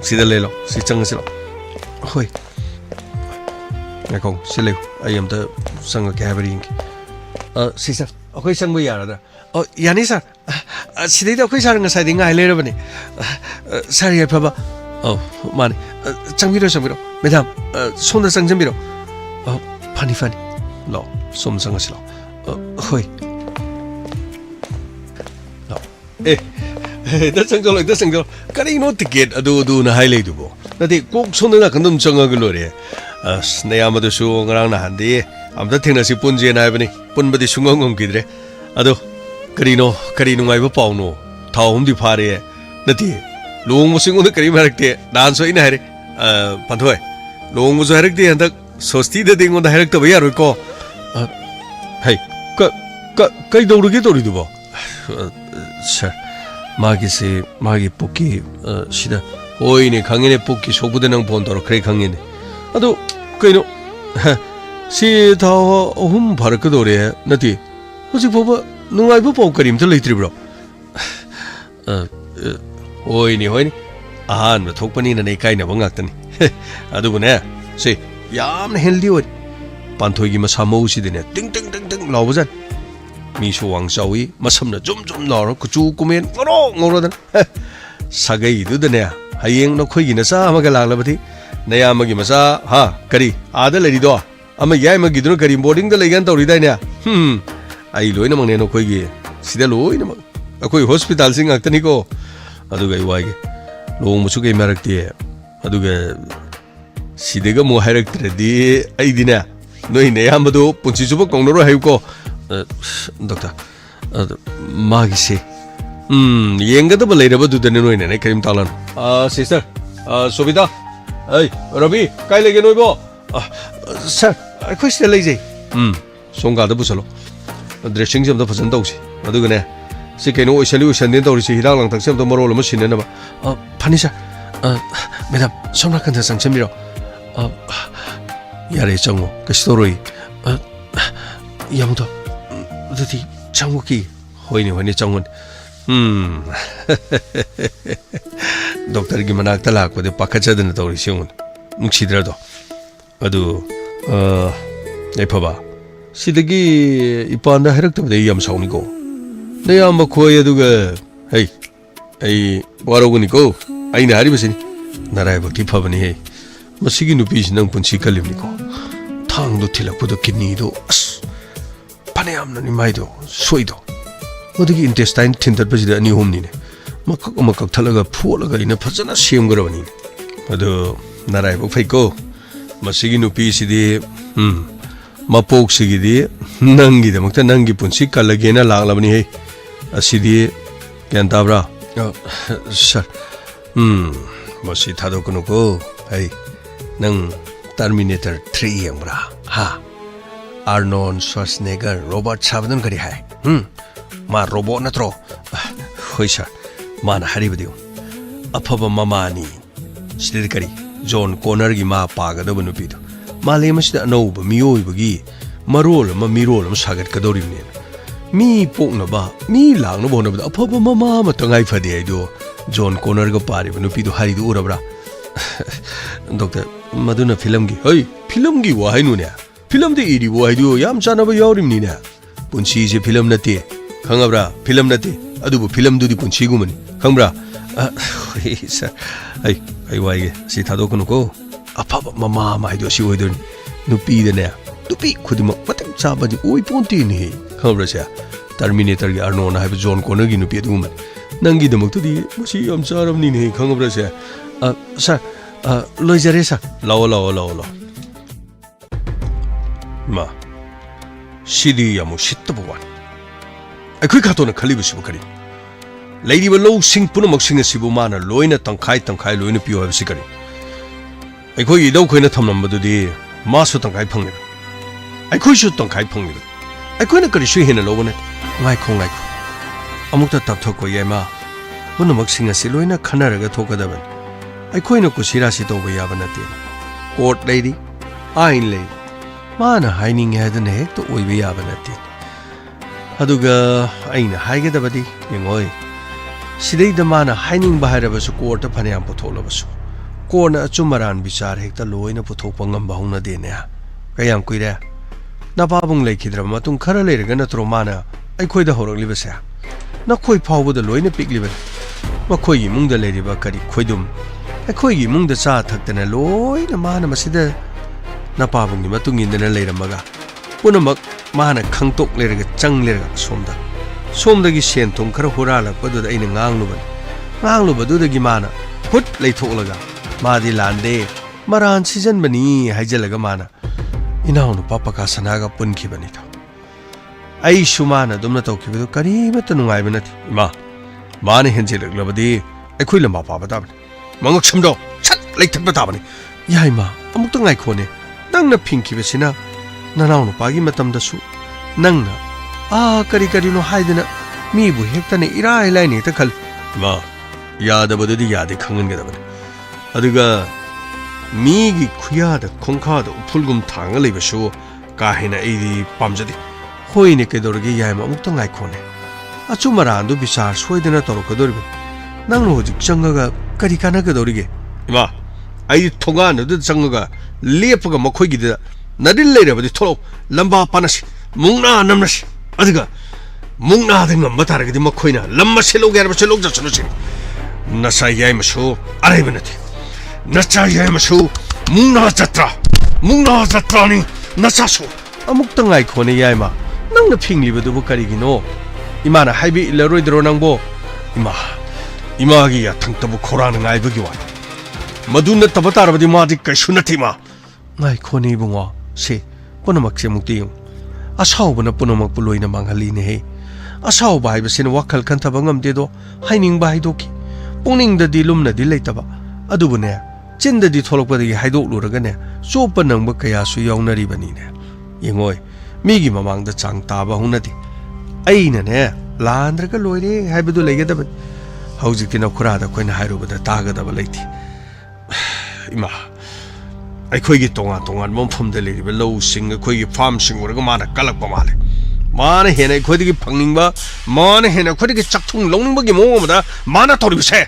sida le lo si chang si lo hoi Nakong sila I am the sanga gathering. Sisa, okay, sang mo yara. Oh, yani sir. Sila ito okay sarang sa ding ay lero ba ni? Sorry pa ba? Oh, man. Sang biro. Madam, sonda sang biro. Oh, funny. Lo, som sang sila. Hoy. Lo. Da sang jolo. Kanino ticket adu na highlight dubo. Nati kok sonda na kandum changa glore. Nayamadu ngarang na handi amda thingna si punje na bani punbadi sungong gidre ado karino ngai ba pauno thawum di phare nati long musing on kari marakte dan so ina hare panthoi long muso harakte handak sosti de ding on da harak to ya ro ko hey kai daurugi tori dubo sir magi pukki sida hoine khangene pukki sobude nang phone toro kre khangene ado kaino si thaw ohum bharak dore nati hoji boba nungai bo pau karim to leitri bro hoini ahan ma thokpani na nei kaina bangak tani adu bune si yam healthy oi panthoi gi masa mau si dine ting lawbjan mi so wang chawi masam na jum lawro kuchu kumen ngoro dan sagai du dane hayeng no khoi gi na sa ma ga laglabati naya magi masa ha kari ada lari do ama yai magi dun kari boarding da legan tawri dai ne ai loina mangne no khoi gi sida loina mag akoi hospital sing aktani ko adu gai wai ge long musu ge marak ti adu ge Sidiga mo hairactredi, Aidina. No in Amado, Punchisuba Conoro Hayko. Doctor Magisi. Younger the later to the Nuin and I came Talan. Sister, Sobita. Hey, Robbie, Kaile Genobo. Sir, I question lazy. Songa the Busalo. Dressings of the Pasandosi. Adugana. Sikeno solution in Doris Hilang, accept the moral machine and Panisha. Madam, Sona can test Samiro. Yare Chango, the story. Yamuto, the Changuki, when it's someone. Doctor Gimanak Talak with the Pakacha than the Torison. Muxidrado. Adu, Nepaba. Sidagi upon the head of the Yam Sonigo. The Yamakoya Duga. Hey, Warogunico. I know Harrison. Narava keep up any hay. Masigino Pish Nung Punchica Limnico. Tongue do till I put a kidney do us. Paneam Nanimaido, Suido. What the intestine tinted by the new home nine. Makak Talaga Polaga in a person as shame grovani. Ado Narava Fako. Masigino Pish de Mapok Sigidi, Nangi the Mutanangi Punchica Lagena Lamani, a CD Cantabra. Sir. Masi Tadokunuko, hey, Nang Terminator 3 Yambra, ha. Arnold Schwarzenegger, Robert Savadon Kari Hai, Ma Robot Natro, Hoisha, Man Haribadio, Apapa Mamani, Stirikari, John Connergi Ma Paga Dobanupido, Malimus the Nob, Mio Bagi, Marol, Mamirol, Sagat Kadorim. Me Poknaba, me Lang no Bonaba, Apapa Mama Tangai Fadi, John Conner go party when you pido Hari Urabra. Doctor Maduna Filmgi, hey, Filmgi, why no? Film the Idi, why do Yam Chanaba Yorim Nina? Punchi is a film nati, Kangabra, film nati, Adubu film do the Punchiguman, Kambra. Sir, I why sit Hadokuno. A papa mamma, my do she would no pee the nair. To be could him what somebody, oi pontini, Kambra, Terminator Arnon, I have John Conner in a pit woman. Nangi the Mokudi, she am sorry of Nini, Kangabra. Sir, Loiseresa, Law. Ma, Shidi Yamushitabo one. A quick hat on a Kalibusukari. Lady Below sing Punamak sing a Sibumana, Loina Tankai Tankai Loina Pio of Sikari. I call you don't quit a number today, Master Tankai Pungit. I could shoot Tankai Pungit. I couldn't get a shoe in a low on it. My Kong like Amuta Toko Yama. Punamak sing a Siloina Canaraga Tokadavan. I coin Kusira sit over Yavanati. Court lady, Iron lady. Mana hiding head and head to Uibi Yavanati. Haduga, Aina Hagadabadi, Yingoi. Sidai the mana hiding behind us a quarter Paniam Potolabas. Corner Chumaran Bishar Hector Loina Potopangam Bahuna Dena. Kayam Quida. Nababung Lake Hidramatum Karale Ganatromana. I quit the horror livesa. Not quite power with the Loina pig liver. Makoi mung the lady Bakari Quidum. A koi mung the sa tucked in a loy, the man of Masida. Napabung the matung in the later maga. Punamak, mana kangtok lerga chung lerga somda. Somda gishen tung karahurala, but the ain angluban. Angluba do the gimana. Put late tolaga. Madi lande. Maran season bani, hijalagamana. Inaun papa casanaga punki banito. Ay shumana dumnatoki with Karimatanung Ivanati. Ma. Mani henzel globadi. A quilamba papa. Mangokshimdo, chat like Tabatavani. Yaima, Amutung Icone, Nangna Pinky Vesina, Nanano Pagi Matam the Su, Nangna, Caricarino Hidena, Mibu Hectane Ira Line Takal, Ma, Yada Bodadi Yadi Kangan. Aduga Migi Kuyada, Concado, Pulgum Tanga Libashu, Kahina Edi Pamjadi, Hoinekedorgi Yama Mutung Icone. Achumaran do Bishar, Sweden Torocadorbi. Nangno Changaga. Karikanagadorige. Ma, I Tongan, the Sangaga, Lepaga Makogi, Nadil later with the Tolo, Lamba Panash, Muna Namash, Adiga, Muna the Matara, the Makoina, Lamba Selo Garbachelo Jason, Nasayamasho, Arabanati, Nasayamasho, Muna Zatra, Muna Zatrani, Nasaso, Amuktan Icone Yama, Nang the Pingli with the Bukarigino, Imana Habi Leroy Dronangbo, Ima. Imagi a tanktabu Koran and Ibugiwa. मधुन तब तारबदी मादी कैसु नथिमा ngai khoni bungo se punamak se mukti yung asaw bana punamak puloy na manghali ne he asaw bai ba sin wakal kan tabangam de do haining bai do ki pungning da dilum na dilai taba adu bune chin da di tholok ba di haidok luraga ne sopa nang ba kaya su yawnari bani ne yengoi mi gi mamang da chang ta ba hunadi ai na ne landra ka loire haibadu lege da hauji tina khura da koina hairu ba da ta ga da ba leiti ima ꯑꯩꯈꯣꯏꯒꯤ ꯇꯣꯉꯥꯟ ꯇꯣꯉꯥꯟꯕ ꯃꯐꯝꯗ ꯂꯩꯔꯤꯕ ꯂꯧꯁꯤꯡ ꯑꯩꯈꯣꯏꯒꯤ ꯐꯥꯔꯝꯁꯤꯡ ꯑꯣꯏꯔꯒ ꯃꯥꯅ ꯀꯜꯂꯛꯄ ꯃꯥꯜꯂꯦ ꯃꯥꯅ ꯍꯦꯟꯅ ꯑꯩꯈꯣꯏꯗꯒꯤ ꯐꯪꯅꯤꯡꯕ ꯃꯥꯅ ꯍꯦꯟꯅ ꯑꯩꯈꯣꯏꯗꯒꯤ ꯆꯥꯛꯊꯨꯡ ꯂꯧꯅꯤꯡꯕꯒꯤ ꯃꯑꯣꯡ ꯑꯃꯗ ꯃꯥꯅ ꯇꯧꯔꯤꯕꯁꯦ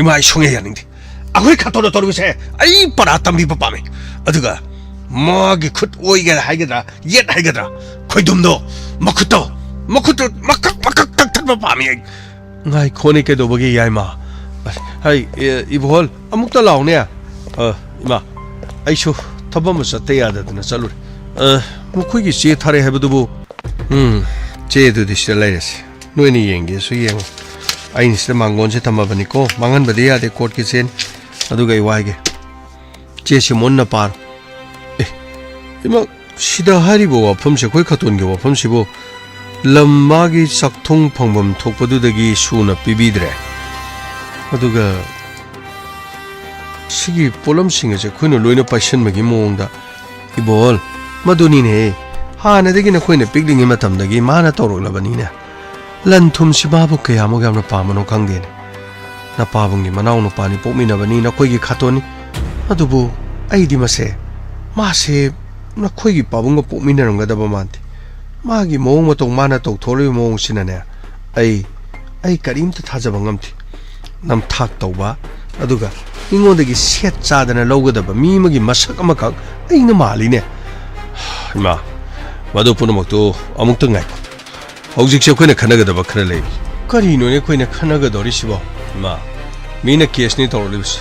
ꯏꯃꯥ ꯑꯩ ꯁꯨꯡꯌꯥ ꯌꯥꯅꯤꯡꯗꯦ ꯑꯩꯈꯣꯏ ꯈꯛꯇꯅ ꯇꯧꯔꯤꯕꯁꯦ ꯑꯩ ꯄꯔꯥ ꯇꯝꯕꯤꯕ ꯄꯥꯝꯃꯤ ꯑꯗꯨꯒ ꯃꯥꯒꯤ ꯈꯨꯠ ꯑꯣꯏꯒꯦꯔꯥ ꯍꯥꯏꯒꯗ꯭ꯔꯥ ꯌꯦꯠ ꯍꯥꯏꯒꯗ꯭ꯔꯥ ꯈꯣꯏꯗꯨꯝꯗꯣ ꯃꯈꯨꯠꯇꯣ ꯃꯀꯛ ꯃꯀꯛ ꯇꯛꯊꯠꯄ ꯄꯥꯝꯃꯤ ꯑꯩ ꯉꯥꯏꯈꯣꯅꯦ ꯀꯩꯗꯧꯕꯒꯤ ꯌꯥꯏꯃ ꯍꯩ ꯏꯕꯣꯍꯣꯜ ꯑꯃꯨꯛꯇ ꯂꯥꯎꯅꯦ ꯏꯃꯥ ꯑꯩꯁꯨ ꯊꯕꯛ ꯑꯃ ꯆꯠꯇ ꯌꯥꯗꯗꯅ ꯆꯠꯂꯨꯔꯦ ꯃꯈꯣꯏꯒꯤ ꯆꯦ ꯊꯥꯔꯛꯑꯦ ꯍꯥꯏꯕꯗꯨꯕꯨ ꯆꯦꯗꯨꯗꯤ ꯁꯤꯗ ꯂꯩꯔꯁꯤ ꯅꯣꯏꯅ ꯌꯦꯡꯒꯦꯁꯨ ꯌꯦꯡꯉꯣ ꯑꯩꯅ ꯁꯤꯗ ꯃꯥꯡꯒꯣꯟꯁꯦ ꯊꯝꯃꯕꯅꯤꯀꯣ ꯃꯥꯡꯍꯟꯕꯗꯤ ꯌꯥꯗꯦ ꯀꯣꯔꯠꯀꯤ ꯆꯦꯅꯤ ꯑꯗꯨꯒ ꯑꯩ ꯋꯥꯏꯒꯦ ꯆꯦꯁꯤ ꯃꯨꯟꯅ ꯄꯥꯔꯣ ꯏꯃꯥ ꯁꯤꯗ ꯍꯥꯏꯔꯤꯕ ꯋꯥꯐꯝꯁꯦ ꯑꯩꯈꯣꯏ ꯈꯇꯣꯟꯒꯤ ꯋꯥꯐꯝꯁꯤꯕꯨ ꯂꯝ ꯃꯥꯒꯤ ꯆꯥꯛꯊꯨꯡ ꯐꯪꯐꯝ ꯊꯣꯛꯄꯗꯨꯗꯒꯤ ꯁꯨꯅ ꯄꯤꯕꯤꯗ꯭ꯔꯦ ꯑꯗꯨꯒ 시기 폴럼싱 이제 코이노 로이노 파이션마기 모옹다 이볼 마도니네 하나데기나 코이네 빅링이 마탐다기 마나 떠올라바니네 란툼 시바부 그야모가 암나 파마노 강데네 나 파붕기 마나오노 파니 뽀미나바니 나 코이기 카토니 아두부 아이디 마세 마세 나 코이기 파붕가 뽀미나는가 다바만테 마기 모옹마 똥 마나 똥 토르이 모옹시나네 아이 까림타 타자방감티 남 탁떠바 아두가 잉원데기 셋 짜다나 로그다바 미먹이 마삭 아마각 아이나 말이네 이마 마도 punamak도 아묵도 ngaiko hojikse koina khanagada khara lei karino ne koina khanagadorisibo ma mina case ni torlibs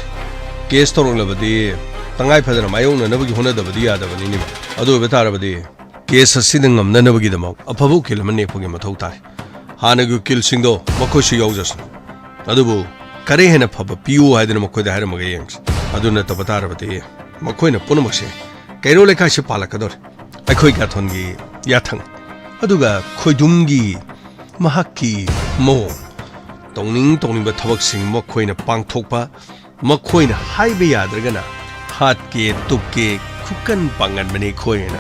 case torlabadi tangai phadana mayong nanabagi honadabadi yadabani ni adu betarabadi case asidang ngamnanabagi damak afabu kilmane phugi mathau tare hanagu kill singdo makoshi yaujas adubu kare hena phaba piu haidana makoida hairamaga yengs aduna tabatarabadi makoina punamakse kairo lekha se palakador akhoi ga thongi yathang aduga khoidumgi mahakki mo tongning ba thabak sing makoina pangthokpa makoina haibe yadragana hatke tupke khukan pangan bani khoina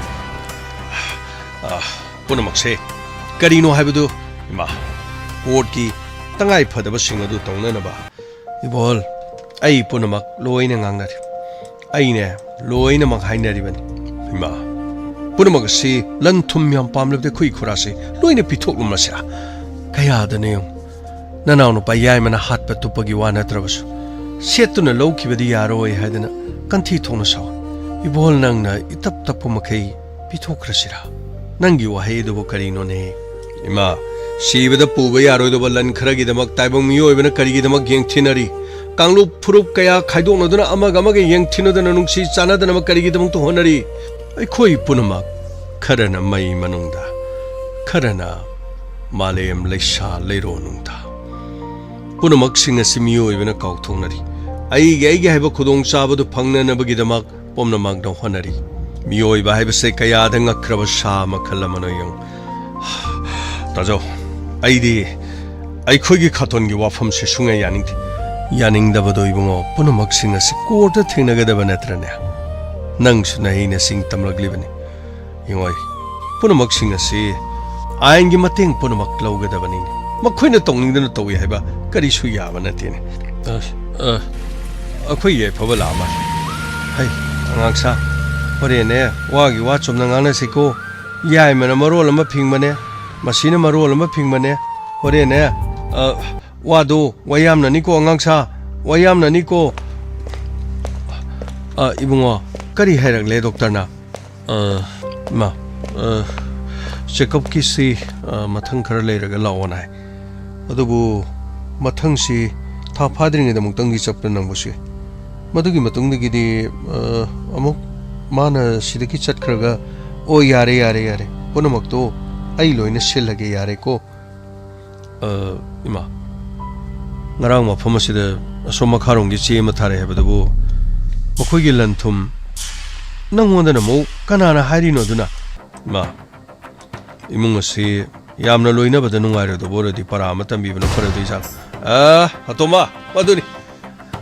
punamakse karino haibadu ima court tangai phadaba sing adu tongnana ba ibol ai punamak loina ngangnari aine loina mak hainari bani ima punamak si lan thum yam pamlebde khui khurase loina pithok lumasa kaya dane nanaw no payai mana hat pa tupagi wana trabasu setuna lowkibadi yaroi haidana kanthi thongna saw ibol nangna itap tapu makai pithokrasira nangi wahai do karino ne ima 시베다 뿌베 야로이도 발란 크라기다막 다이봉 미오이베나 카리기다막 갱티나리 강루 푸룹 가야 카이도노드나 아마가마게 갱티노드나 눅시 짜나드나막 카리기다막 또 호나리 아이 코이 뿌나막 카라나 마이 마농다 카라나 말레엠 레샤 레로농다 뿌나막 싱아시 미오이베나 카우통나리 아이게 하이바 고동 사바도 방나나바기다막 뽐나막 도 호나리 미오이바 하이바세 가야당가 크라바 샤마 칼라마노용 따져 아이디 아이코기 카톤기 와펌시 숭에 야닝디 야닝다바도 이봉어 뿌나막 싱아시 꼬르다 팅나가다바 나트라네 낭수나 이네 싱 땀락리바니 이와이 뿌나막 싱아시 아잉기 마땡 뿌나막 라우가다바니 마코이나 똥닝드나 또위 하이바 까리수 야바 나티네 아코이에 바발라마 하이 앙앙사 호레네 와기 와 좀나 앙나시고 야이메나 마롤마 핑마네 마시나 마롤마 핑마네 호레네 와도 와얌나니고 앙앙사 와얌나니고 이봉어 까리 해락래 독터나 마 체크업 키시 마탕 khara leiraga lawana adubu mathangsi tha phadringeda muktangi chapna nangbosi madugi matungdagi amuk mana sidaki chatkhraga o yare punamakto ai loina selage yare ko ima ngarang mafam asida asoma kharonggi chema thare habadubu ꯃꯈꯣꯏꯒꯤ ꯂꯟꯊꯨꯝ ꯅꯪꯉꯣꯟꯗꯅ ꯑꯃꯨꯛ ꯀꯅꯥꯅ ꯍꯥꯏꯔꯤꯅꯣ ꯑꯗꯨꯅ ꯃꯥ ꯏꯃꯨꯡ ꯑꯁꯤ ꯌꯥꯝꯅ ꯂꯣꯏꯅꯕꯗ ꯅꯨꯡꯉꯥꯏꯔꯣꯏꯗꯕ ꯑꯣꯏꯔꯗꯤ ꯄꯔꯥ ꯑꯃ ꯇꯝꯕꯤꯕꯅ ꯐꯔꯗꯣꯏꯖꯥꯠꯂ ꯑꯇꯣꯝꯕ ꯃꯗꯨꯅꯤ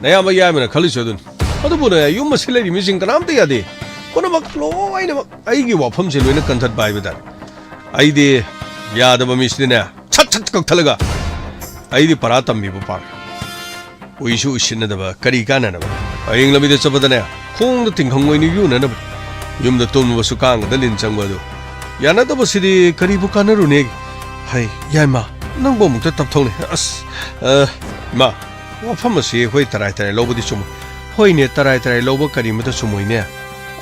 ꯅꯌꯥꯝꯕ ꯌꯥꯏꯃꯅ ꯈꯜꯂꯤꯁꯨ ꯑꯗꯨꯅꯤ ꯑꯗꯨꯕꯨꯅꯦ ꯌꯨꯝ ꯑꯁꯤ ꯂꯩꯔꯤ ꯃꯤꯁꯤꯡ ꯀꯅꯥꯝꯇ ꯌꯥꯗꯦ ꯄꯨꯝꯅꯃꯛ ꯂꯣꯏꯅꯃꯛ ꯑꯩꯒꯤ ꯋꯥꯐꯝꯁꯦ ꯂꯣꯏꯅ ꯀꯟꯊꯠꯄ ꯍꯥꯏꯕ ꯇꯥꯔꯦ ꯑꯩꯗꯤ ꯌꯥꯗꯕ ꯃꯤꯁꯤꯗꯤꯅꯦ ꯁꯠ ꯁꯠ ꯀꯛꯊꯠꯂꯒ ꯑꯩꯗꯤ ꯄꯔꯥ ꯇꯝꯕꯤꯕ ꯄꯥꯝꯃꯦ ꯎꯏꯁꯨ ꯎꯏꯁꯤꯟꯅꯗꯕ ꯀꯔꯤ ꯀꯥꯟꯅꯅꯕ ꯍꯌꯦꯡ ꯂꯝꯕꯤꯗ ꯆꯠꯄꯗꯅꯦ ꯈꯣꯡꯗ ꯇꯤꯡꯈꯪ ꯑꯣꯏꯅ ꯌꯨꯅꯅꯕ ꯌꯨꯝꯗ ꯇꯨꯝꯕꯁꯨ ꯀꯥꯡꯒꯗ ꯂꯤꯟ ꯆꯪꯕ ꯑꯗꯨ ꯌꯥꯅꯗꯕꯁꯤꯗꯤ ꯀꯔꯤꯕꯨ ꯀꯥꯟꯅꯔꯨꯅꯦ ꯍꯩ ꯌꯥꯏꯃ ꯅꯪꯕꯨ ꯑꯃꯨꯛꯇ ꯇꯞꯊꯧꯅꯦ ꯏꯃꯥ ꯋꯥꯐꯝ ꯑꯁꯤ ꯑꯩꯈꯣꯏ ꯇꯔꯥꯏ ꯇꯔꯥꯏ ꯂꯧꯕꯗꯤ ꯆꯨꯝꯃꯤ ꯍꯣꯏꯅꯦ ꯇꯔꯥꯏ ꯇꯔꯥꯏ ꯂꯧꯕ ꯀꯔꯤꯃꯇ ꯆꯨꯝꯃꯣꯏꯅꯦ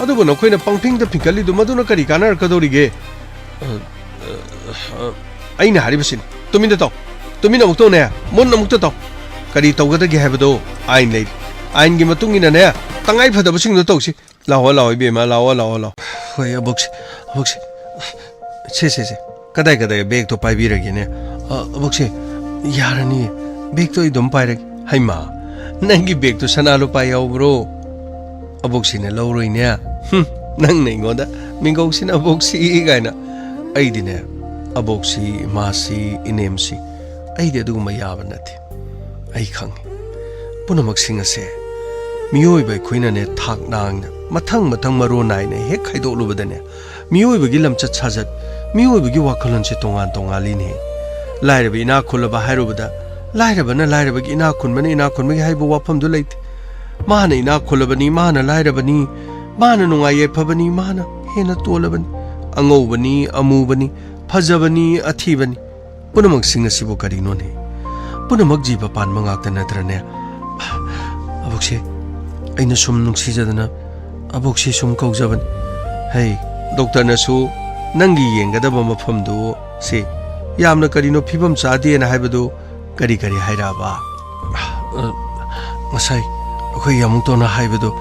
ꯑꯗꯨꯕꯨ ꯅꯈꯣꯏꯅ ꯄꯪꯐꯤꯡꯗ ꯐꯤꯡꯀꯠꯂꯤꯗꯨ ꯃꯗꯨꯅ ꯀꯔꯤ ꯀꯥꯟꯅꯔꯛꯀꯗꯧꯔꯤꯒꯦ ꯑꯩꯅ ꯍꯥꯏꯔꯤꯕꯁꯤꯅꯤ ꯇꯨꯃꯤꯟꯅ ꯇꯧ ꯇꯨꯃꯤꯟꯅ ꯑꯃꯨꯛ ꯇꯧꯅꯦ ꯃꯨꯟꯅ ꯑꯃꯨꯛꯇ ꯇꯧ ꯀꯔꯤ ꯇꯧꯒꯗꯒꯦ ꯍꯥꯏꯕꯗꯣ ꯑꯥꯏꯟ ꯂꯩꯔꯤ ꯑꯥꯏꯟꯒꯤ ꯃꯇꯨꯡ ꯏꯟꯅꯅꯦ ꯇꯉꯥꯏ ꯐꯗꯕꯁꯤꯡꯗꯣ ꯇꯧꯁꯤ ꯂꯥꯛꯑꯣ ꯏꯕꯦꯝꯃ ꯂꯥꯛꯑꯣ ꯍꯣꯏ ꯑꯕꯣꯛꯁꯤ ꯁꯦ ꯀꯗꯥꯏ ꯕꯦꯒꯇꯣ ꯄꯥꯏꯕꯤꯔꯒꯦꯅꯦ ꯑꯕꯣꯛꯁꯦ ꯌꯥꯔꯅꯤ ꯕꯦꯒꯇꯣ ꯑꯩ ꯑꯗꯨꯝ ꯄꯥꯏꯔꯒꯦ ꯍꯩꯃꯥ ꯅꯪꯒꯤ ꯕꯦꯒꯇꯣ ꯁꯅꯥ ꯂꯨꯄꯥ ꯌꯥꯎꯕ꯭ꯔꯣ ꯑꯕꯣꯛꯁꯤꯅ ꯂꯧꯔꯣꯏꯅꯦ ꯅꯪꯅ ꯑꯩꯉꯣꯟꯗ ꯃꯤꯡꯒꯧꯁꯤꯅ ꯑꯕꯣꯛꯁꯤ ꯀꯥꯏꯅ ꯑꯩꯗꯤꯅꯦ ꯑꯕꯣꯛꯁꯤ ꯏꯃꯥꯁꯤ ꯏꯅꯦꯝꯁꯤ ꯑꯩꯗꯤ ꯑꯗꯨꯒꯨꯝꯕ ꯌꯥꯕ ꯅꯠꯇꯦ ꯑꯩ ꯈꯪꯉꯤ ꯄꯨꯝꯅꯃꯛꯁꯤꯡ ꯑꯁꯦ ꯃꯤꯑꯣꯏꯕ ꯑꯩꯈꯣꯏꯅꯅꯦ ꯊꯥꯛ ꯅꯥꯡꯅ ꯃꯊꯪ ꯃꯔꯣꯟ ꯅꯥꯏꯅ ꯍꯦꯛ ꯈꯥꯏꯗꯣꯛꯂꯨꯕꯗꯅꯦ ꯃꯤꯑꯣꯏꯕꯒꯤ ꯂꯝꯆꯠ ꯁꯥꯖꯠ ꯃꯤꯑꯣꯏꯕꯒꯤ ꯋꯥꯈꯜꯂꯣꯟꯁꯦ ꯇꯣꯉꯥꯜꯂꯤꯅꯦ ꯂꯥꯏꯔꯕ ꯏꯅꯥꯛ ꯈꯨꯜꯂꯕ ꯍꯥꯏꯔꯨꯕꯗ ꯂꯥꯏꯔꯕꯅ ꯂꯥꯏꯔꯕꯒꯤ ꯏꯅꯥꯛ ꯈꯨꯟꯕꯅ ꯏꯅꯥꯛ ꯈꯨꯟꯕꯒꯤ ꯍꯥꯏꯕ ꯋꯥꯐꯝꯗꯨ ꯂꯩꯇꯦ ꯃꯥꯅ ꯏꯅꯥꯛ ꯈꯨꯜꯂꯕꯅꯤ ꯃꯥꯅ ꯂꯥꯏꯔꯕꯅꯤ ꯃꯥꯅ ꯅꯨꯡꯉꯥꯏ ꯌꯥꯏꯐꯕꯅꯤ ꯃꯥꯅ ꯍꯦꯟꯅ ꯇꯣꯜꯂꯕꯅꯤ ꯑꯉꯧꯕꯅꯤ ꯑꯃꯨꯕꯅꯤ ꯐꯖꯕꯅꯤ ꯑꯊꯤꯕꯅꯤ ꯄꯨꯝꯅꯃꯛꯁꯤꯡ ꯑꯁꯤꯕꯨ ꯀꯔꯤꯅꯣꯅꯦ ꯄꯨꯝꯅꯃꯛ ꯖꯤꯕ ꯄꯥꯟꯕ ꯉꯥꯛꯇ ꯅꯠꯇ꯭ꯔꯅꯦ ꯑꯕꯣꯛꯁꯦ ꯑꯩꯅ ꯁꯨꯝ ꯅꯨꯡꯁꯤꯖꯗꯅ ꯑꯕꯣꯛꯁꯦ ꯁꯨꯝ ꯀꯧꯖꯕꯅꯤ ꯍꯩ ꯗꯣꯛꯇꯔꯅꯁꯨ ꯅꯪꯒꯤ ꯌꯦꯡꯒꯗꯕ ꯃꯐꯝꯗꯨ ꯁꯤ ꯌꯥꯝꯅ ꯀꯔꯤꯅꯣ ꯐꯤꯕꯝ ꯆꯥꯗꯦꯅ ꯍꯥꯏꯕꯗꯨ ꯀꯔꯤ ꯍꯥꯏꯔꯛꯑꯕ ꯉꯁꯥꯏ ꯑꯩꯈꯣꯏ ꯌꯥꯃꯨꯡꯇꯣꯟꯅ ꯍꯥꯏꯕꯗꯨ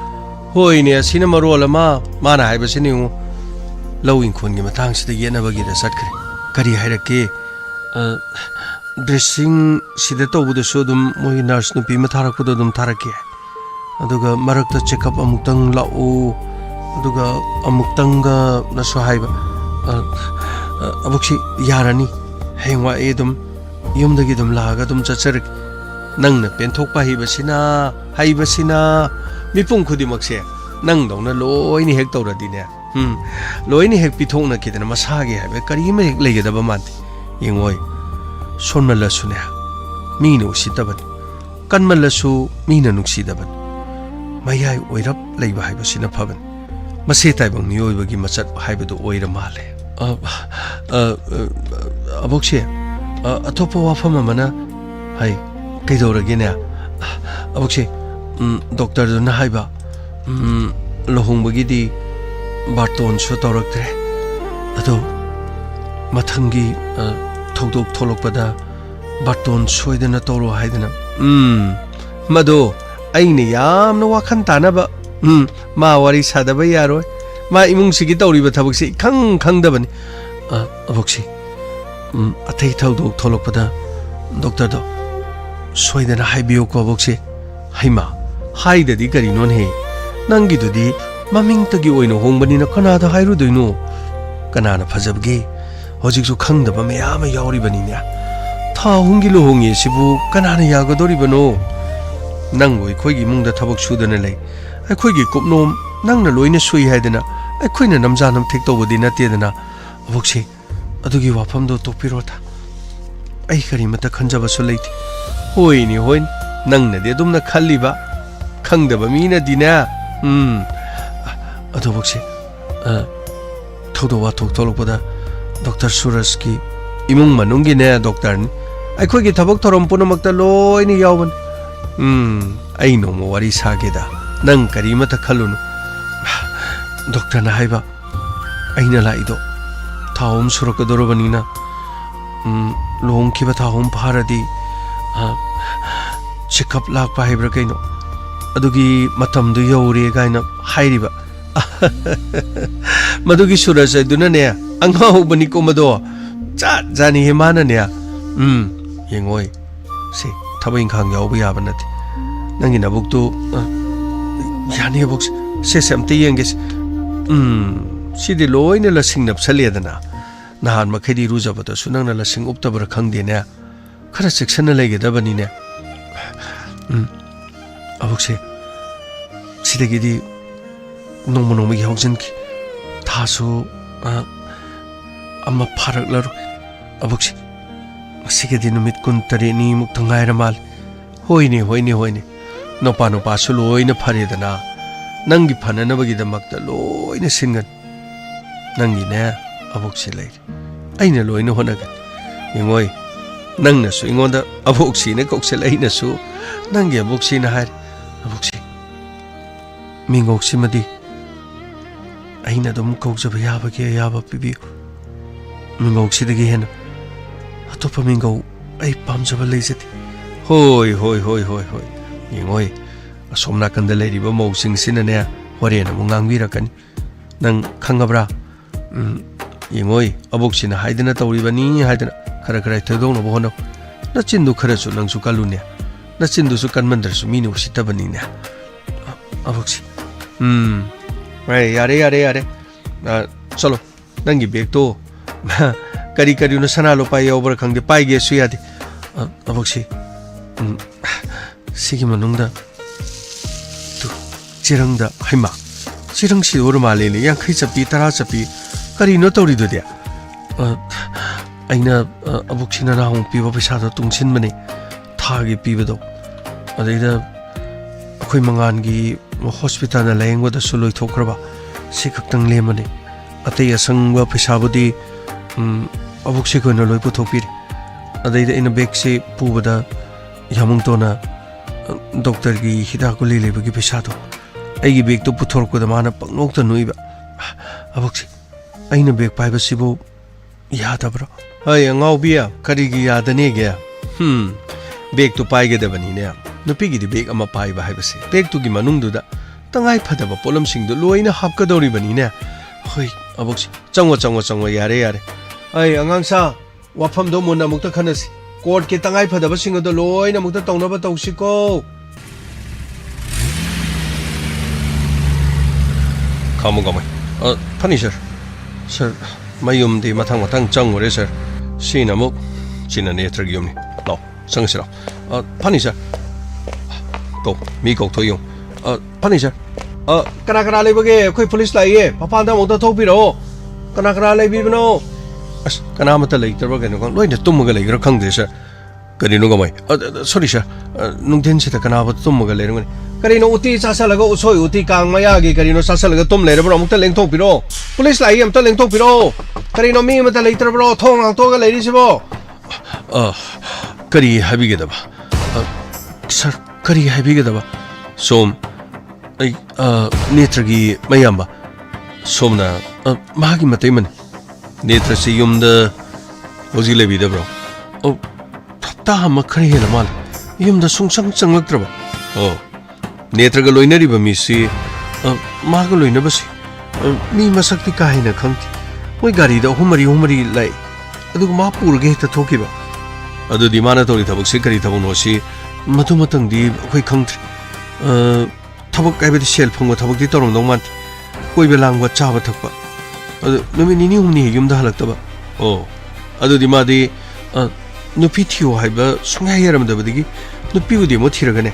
ꯍꯣꯏꯅꯦ ꯑꯁꯤꯅ ꯃꯔꯣꯜ ꯑꯃ ꯃꯥꯅ ꯍꯥꯏꯕꯁꯤꯅꯤ ꯌꯦꯡꯉꯨ ꯂꯧ ꯏꯪꯈꯣꯜꯒꯤ ꯃꯇꯥꯡꯁꯤꯗ ꯌꯦꯠꯅꯕꯒꯤꯗ ꯆꯠꯈ꯭ꯔꯦ ꯀꯔꯤ ꯍꯥꯏꯔꯛꯀꯦ ꯗ꯭ꯔꯦꯁꯤꯡ ꯁꯤꯗ ꯇꯧꯕꯗꯁꯨ ꯑꯗꯨꯝ ꯃꯣꯏꯒꯤ ꯅꯔꯁ ꯅꯨꯄꯤ ꯑꯃ ꯊꯥꯔꯛꯄꯗꯣ ꯑꯗꯨꯝ ꯊꯥꯔꯛꯀꯦ ꯑꯗꯨꯒ ꯃꯔꯛꯇ ꯆꯦꯛꯑꯞ ꯑꯃꯨꯛꯇꯪ ꯂꯥꯛꯎ ꯑꯗꯨꯒ ꯑꯃꯨꯛꯇꯪꯒ ꯅꯁꯨ ꯍꯥꯏꯕ ꯑꯕꯣꯛꯁꯤ ꯌꯥꯔꯅꯤ ꯍꯌꯦꯡꯋꯥꯏ ꯑꯩ ꯑꯗꯨꯝ ꯌꯨꯝꯗꯒꯤ ꯑꯗꯨꯝ ꯂꯥꯛꯑꯒ ꯑꯗꯨꯝ ꯆꯠꯆꯔꯒꯦ ꯅꯪꯅ ꯄꯦꯟꯊꯣꯛꯄ ꯍꯩꯕꯁꯤꯅ ꯃꯤꯄꯨꯝ ꯈꯨꯗꯤꯡꯃꯛꯁꯦ ꯅꯪꯗꯧꯅ ꯂꯣꯏꯅ ꯍꯦꯛ ꯇꯧꯔꯗꯤꯅꯦ ꯂꯣꯏꯅ ꯍꯦꯛ ꯄꯤꯊꯣꯛꯅꯈꯤꯗꯅ ꯃꯁꯥꯒꯤ ꯍꯥꯏꯕ ꯀꯔꯤꯃ ꯍꯦꯛ ꯂꯩꯒꯗꯕ ꯃꯥꯟꯗꯦ ꯌꯦꯡꯉꯣꯏ ꯁꯣꯟꯃꯜꯂꯁꯨꯅꯦ ꯃꯤꯅ ꯎꯁꯤꯠꯇꯕꯅꯤ ꯀꯟꯃꯜꯂꯁꯨ ꯃꯤꯅ ꯅꯨꯡꯁꯤꯗꯕꯅꯤ ꯃꯌꯥꯏ ꯑꯣꯏꯔꯞ ꯂꯩꯕ ꯍꯥꯏꯕꯁꯤꯅ ꯐꯕꯅꯤ ꯃꯁꯤ ꯇꯥꯏꯕꯪ ꯃꯤꯑꯣꯏꯕꯒꯤ ꯃꯆꯠ ꯍꯥꯏꯕꯗꯨ ꯑꯣꯏꯔ ꯃꯥꯜꯂꯦ ꯑꯕꯣꯛꯁꯦ ꯑꯇꯣꯞꯄ ꯋꯥꯐꯝ ꯑꯃꯅ ꯍꯩ ꯀꯩꯗꯧꯔꯒꯦꯅꯦ ꯑꯕꯣꯛꯁꯦ ꯗꯣꯛꯇꯔꯗꯨꯅ ꯍꯥꯏꯕ ꯂꯨꯍꯣꯡꯕꯒꯤꯗꯤ ꯕꯥꯔꯇꯣꯟꯁꯨ ꯇꯧꯔꯛꯇ꯭ꯔꯦ ꯑꯗꯣ ꯃꯊꯪꯒꯤ ꯊꯧꯗꯣꯛ ꯊꯣꯛꯂꯛꯄꯗ ꯕꯥꯔꯇꯣꯟ ꯁꯣꯏꯗꯅ ꯇꯧꯔꯣ ꯍꯥꯏꯗꯅ ꯃꯗꯣ ꯑꯩꯅ ꯌꯥꯝꯅ ꯋꯥꯈꯜ ꯇꯥꯅꯕ ꯃꯥ ꯋꯥꯔꯤ ꯁꯥꯗꯕ ꯌꯥꯔꯣꯏ ꯃꯥ ꯏꯃꯨꯡꯁꯤꯒꯤ ꯇꯧꯔꯤꯕ ꯊꯕꯛꯁꯤ ꯈꯪꯗꯕꯅꯤ ꯑꯕꯣꯛꯁꯤ ꯑꯇꯩ ꯊꯧꯗꯣꯛ ꯊꯣꯛꯂꯛꯄꯗ ꯗꯣꯛꯇꯔꯗꯣ ꯁꯣꯏꯗꯅ ꯍꯥꯏꯕꯤꯌꯨꯀꯣ ꯑꯕꯣꯛꯁꯤ ꯍꯩꯃꯥ ꯍꯥꯏꯗꯗꯤ ꯀꯔꯤꯅꯣꯅꯦ ꯅꯪꯒꯤꯗꯨꯗꯤ ꯃꯃꯤꯡꯇꯒꯤ ꯑꯣꯏꯅ ꯍꯣꯡꯕꯅꯤꯅ ꯀꯅꯥꯗ ꯍꯥꯏꯔꯨꯗꯣꯏꯅꯣ ꯀꯅꯥꯅ ꯐꯖꯕꯒꯦ ꯍꯧꯖꯤꯛꯁꯨ ꯈꯪꯗꯕ ꯃꯌꯥꯝ ꯑꯃ ꯌꯥꯎꯔꯤꯕꯅꯤꯅꯦ ꯊꯥ ꯑꯍꯨꯝꯒꯤ ꯂꯨꯍꯣꯡꯉꯦ ꯁꯤꯕꯨ ꯀꯅꯥꯅ ꯌꯥꯒꯗꯧꯔꯤꯕꯅꯣ ꯅꯪꯕꯨ ꯑꯩꯈꯣꯏꯒꯤ ꯏꯃꯨꯡꯗ ꯊꯕꯛ ꯁꯨꯗꯅ ꯂꯩ ꯑꯩꯈꯣꯏꯒꯤ ꯀꯨꯞꯅꯣꯝ ꯅꯪꯅ ꯂꯣꯏꯅ ꯁꯨꯏ ꯍꯥꯏꯗꯅ ꯑꯩꯈꯣꯏꯅ ꯅꯝꯖꯥ ꯅꯝꯊꯦꯛ ꯇꯧꯕꯗꯤ ꯅꯠꯇꯦꯗꯅ ꯑꯕꯣꯛꯁꯤ ꯑꯗꯨꯒꯤ ꯋꯥꯐꯝꯗꯣ ꯇꯣꯛꯄꯤꯔꯣꯗ ꯑꯩ ꯀꯔꯤꯃꯠꯇ ꯈꯟꯖꯕꯁꯨ ꯂꯩꯇꯦ ꯍꯣꯏꯅꯦ ꯅꯪꯅꯗꯤ ꯑꯗꯨꯝꯅ ꯈꯜꯂꯤꯕ ꯈꯪꯗꯕ ꯃꯤꯅꯗꯤꯅꯦ ꯑꯗꯣ ꯑꯕꯣꯛꯁꯤ ꯊꯧꯗꯣꯛ ꯋꯥꯊꯣꯛ ꯊꯣꯛꯂꯛꯄꯗ ꯗꯣꯛꯇꯔ ꯁꯨꯔꯖꯀꯤ ꯏꯃꯨꯡ ꯃꯅꯨꯡꯒꯤꯅꯦ ꯗꯣꯛꯇꯔꯅꯤ ꯑꯩꯈꯣꯏꯒꯤ ꯊꯕꯛ ꯊꯧꯔꯝ ꯄꯨꯝꯅꯃꯛꯇ ꯂꯣꯏꯅ ꯌꯥꯎꯕꯅꯤ ꯑꯩ ꯅꯣꯡꯃ ꯋꯥꯔꯤ ꯁꯥꯒꯦꯗ ꯅꯪ ꯀꯔꯤꯃꯠꯇ ꯈꯜꯂꯨꯅꯨ ꯗꯣꯛꯇꯔꯅ ꯍꯥꯏꯕ ꯑꯩꯅ ꯂꯥꯛꯏꯗꯣ ꯊꯥ ꯑꯍꯨꯝ ꯁꯨꯔꯛꯀꯗꯧꯔꯕꯅꯤꯅ ꯂꯨꯍꯣꯡꯈꯤꯕ ꯊꯥ ꯑꯍꯨꯝ ꯐꯥꯔꯗꯤ ꯆꯦꯛꯑꯞ ꯂꯥꯛꯄ ꯍꯥꯏꯕ꯭ꯔꯥ ꯀꯩꯅꯣ ꯑꯗꯨꯒꯤ ꯃꯇꯝꯗꯨ ꯌꯧꯔꯦ ꯀꯥꯏꯅ ꯍꯥꯏꯔꯤꯕ ꯃꯗꯨꯒꯤ ꯁꯨꯔꯖ ꯑꯗꯨꯅꯅꯦ ꯑꯉꯥꯎꯕꯅꯤꯀꯣ ꯃꯗꯣ ꯖꯥꯠꯅꯤꯍꯦ ꯃꯥꯅꯅꯦ ꯌꯦꯡꯉꯣꯏ ꯁꯤ ꯊꯕꯛ ꯏꯪꯈꯥꯡ ꯌꯥꯎꯕ ꯌꯥꯕ ꯅꯠꯇꯦ ꯅꯪꯒꯤ ꯅꯕꯨꯛꯇꯨ यानी अबुक से समते येंगे सिदि लोइने लसिंग नपसलेदना नहान मखैदि रुजबदसु नंगना लसिंग उपतबर खंगदेने खरा सेक्शन लेगेदबनिने अबुकसे सिदगिदि नोमनोमगी हौजनकी थासु अम्मा फारकलर अबुकसे सिगेदि नुमित कुन तरेनी मुक्तंगायर माल होइने होइने होइने नोपा नोपासु लोइने फरेदना नंगी फननबगिदमक्ता लोइने सिंगन नंगिने अबुकसे लै अइने लोइने होनगन यंगोय नंगनसु इंगोंदा अबुकसिने कौक्सेल अइनसु नंगे अबुकसिने हाय अबुकसि मिंगोक्सिमदि अइना दम कौजब याबगे याबा पिबियो मिंगोक्सिदगी हेन अतोप मिंगो अइ पामजब लेजति होय होय होय होय होय यंगोय असोमना कंद लेरिबा मौसिंग सिनने होरेन मुंगांगबिरकनि नंग खंगब्रा यंगोय अबुकसिना हायदना तौरिबनी हायदना खरा खरा थदोंनो बहोनो नचिंदु खरसु नंगसु कालुने नचिंदुसु कनमंदरसु मीनु सितबनीने अबुकसि यारे यारे यारे चलो नंगी बेग तो करी करी न सना लो पाई ओवर खंगे पाइगे सुयादि अबुकसि सिगी मनुंगदा तु चिरंगदा हैमा चिरंगसि ओर मालेने यांखै चपी तरा चपी करी न तौरी दुदे अइना अबुकसिना नाहु पीबा पैसा दो तुंगसिन मने थागी पीबदो अदैदा अखोय मंगानगी हॉस्पिटल लायंगवदा सुलोय थोखरबा सि खक्तंग लेमने अतै असंगवा पैसाबुदी अबुकसि कोन लोय पुथोपिर अदैदा इन बेग से पुबदा यामुंगतोना डॉक्टर की हिदाकुली लेबगी पैसादो अइगी बेग तो पुथोरकोदा माना पंगनोक्ता नुइबा अबुकसि अइना बेग पाइबसिबो यादब्रो हय अंगावबिया करिगी यादने गया बेग तो पाइगेदबनिने नुपीगिदि बेग अमा पाइबा हाइबसे बेग तुगी मनुंगदुदा तंगाई फदबा पोलमसिंगदु लोइना हापकदौरिबनिने हय अबुकसि चंगो चंगो चंगो यारे यारे अय अंगांसा वाफमदो मुन्ना मुक्ता खनसि कोर्ट के तंगाई फदबा सिंगदो लोइना मुक्ता तौनबा तौसिको खामु गमै फनी sir mayumdi matang matang changore sir sina muk china netra gyumni law sangsira pani sir to mi kok thoyung pani sir kana kana lebage khoi police laiye papa da mota thopiro kana leibibno as kana mata leitarba keno kang loina tummaga leigra khangde sir karino gamai sorry sir nungthen sita kana ba tummaga leirungani karino uti chasalaga usoi uti kang maya gi karino chasalaga tum leirabro amukta lengthopiro police lai amta lengthopiro karino mi amta leitarabro thong ang toga leirisibo kari habigedaba sir kari habigedaba som ai netragi mayamba somna magi matai man netra se yumda hoji lebidabro ta ma khari hela mal yumda sungsang changlaktraba नेत्रग लोइनरिबा मिसी मागा लोइनबसी मी मसक्ति काहिना खंगति मोय गाड़ी दा हुमरी लाई अदुग मा पुरगे हेता थोकिबा अदुदि माना तोरि थबक से करी थबनोसी मथु मतंगदि अखोय खंगथ्रि थबक आइबदि सेल फंगो थबकदि तोरमदौ मान कोइबे लांगबा चाबा थकबा अदु नमि निनि हुमनि युमदा हलक्तबा अदुदि मादि नुपि थियो हाइबा सुंगा यरमदबदि नुपि उदि मो थिरगने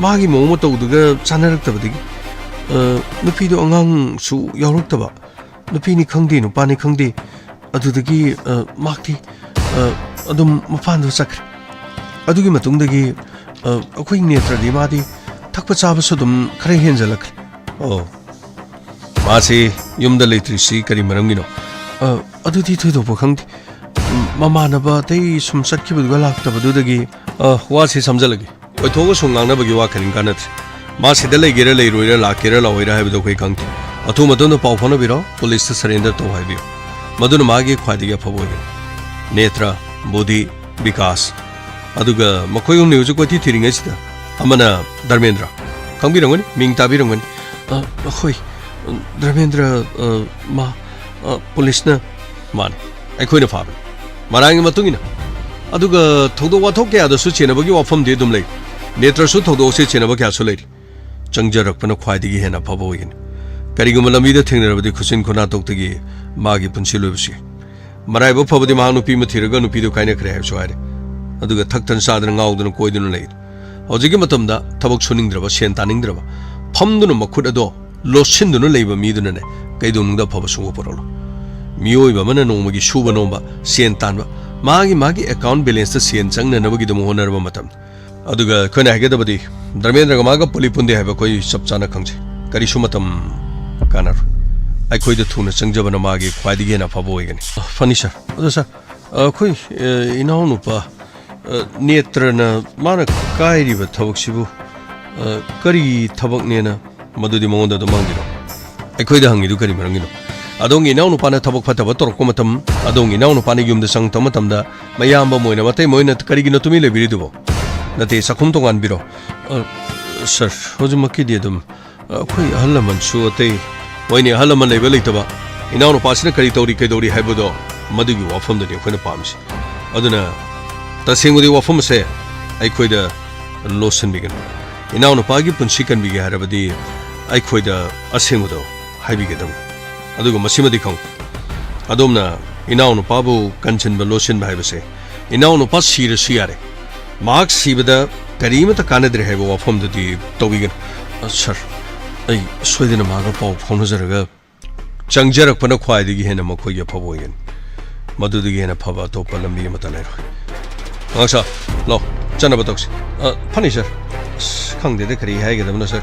मागी मोमो तौदुगा चानरक्तबदगी नुपीदो अंगांगसु यावरक्तबा नुपीनी खंगदे नुपानी खंगदे अदुदगी माक्ति अदुम मफानदो चक्रे अदुगी मतुंगदगी अखोय नेत्रदि मादि थकपा चाबसु दुम खरे हेंजलक्रे मासे युमदा लेत्रिसि करि मरमगिनो अदुदि थोइदोपा खंगदे ममानबा तै सुम चटखिबदुगा लाक्तबदुदगी वासे समजलगी ओथोगो सुंगांगनबगी वाखनिं कानथ्रि मासिदा लेगेरा लेरोइरा लाकेरा लावइरा हाइबदो खै खंगथि अथु मतोनो पाउ फनबिरो पुलिस सरेंडर तो हाइबियो मदुन मागे ख्वादिगे फबोगे नेत्र बुद्धि विकास अदुगा मखोयुम नेउजु कोति थिरिंगसिदा अमना धर्मेंद्र खंबिरंगनि मिंग ताबिरंगनि अखोय धर्मेंद्र मा पुलिसना मान अखोयना फाबे मरांग मतुंगिना अदुगा थौदो वाथोक के आदसु चेनबगी वाफम दे दुम लै नेत्रसु थौदो से चेनब क्या सु लै चंगजरकपन ख्वाइदगी हेना फबो होइगन करिगुम लमीद थेंगनरबदि खुसिन खुना तोक्तगी मागी पुंसी लोबसी मराइबो फबदि मा नुपी मथिरगा नुपीदो काइना खरे हाइसो हाइरे अदुगा थक्तन सादन गाउदन कोइदन लेइ हौजिगी मतमदा थबक सुनिंद्रबा सेन तानिंद्रबा फमदुन मखुद अदो लोसिनदुन लेइबा मीदुनने कैदोनुंदा फब सुंगो परलो मियोइबा मन नोमगी सुबा नोमबा सेन तानबा मागी अकाउंट बैलेंस सेन चंगना नबगी दम होनरबा मतम अदुगा खना हेगदबदी धर्मेंद्र गमागा पुली पुंदे हाइबा कोई सब चाना खंगजे करिसु मतम कानर अखोइद थुना चंगजबना मागी ख्वाइदगी ना फबो होइगनी फनी सर अदो सर अखोइ इनाउ नुपा नेत्रना माना काइरिबा थबकसिबु करी थबकनेना मदुदि मंगोंदा दो मंगिरो अखोइद हंगिदु करी मरंगिनो अदोंगी इनाउ नुपाना थबक फतबा तोरको मतम अदोंगी इनाउ नुपाना युमदा संगत मतमदा मयामबा मोइना मते मोइना करिगिनो तुमि लेबिरिदुबो नते सखुम तोंगान बिरो सर होजुमकी दि दम अखोइ अहलमन सुअते मोइने अहलमन लेबा लेतबा इनाउ नुपासिना करी तौरी कैदौरी हाइबदो मदुगी वाफमदनि अखोइना पामसि अदुना तसेंगुदि वाफम से अखोइदा लोसन बिगन इनाउ नुपागी पुंसी कनबिगे हारबदि अखोइदा असेंगुदो हाइबिगेदम अदुगा मसिमदि खं अदोमना इनाउ नुपाबु कंचनबा लोसन भाइबसे इनाउ नुपा सिरसु यारे मार्क सीबदा करीमत कानद्रे है वाफम दि तौबिगन सर ऐ सोइदना मागा पाउ फाउनजरगा चंगजरकपन ख्वाइदगी हेना मखोइ फबोयन मदुदगी हेना फबा तोप लंबी मत लेरो आसा लो चना बतौसी फनी सर खंगदे दे करी हाइगदमना सर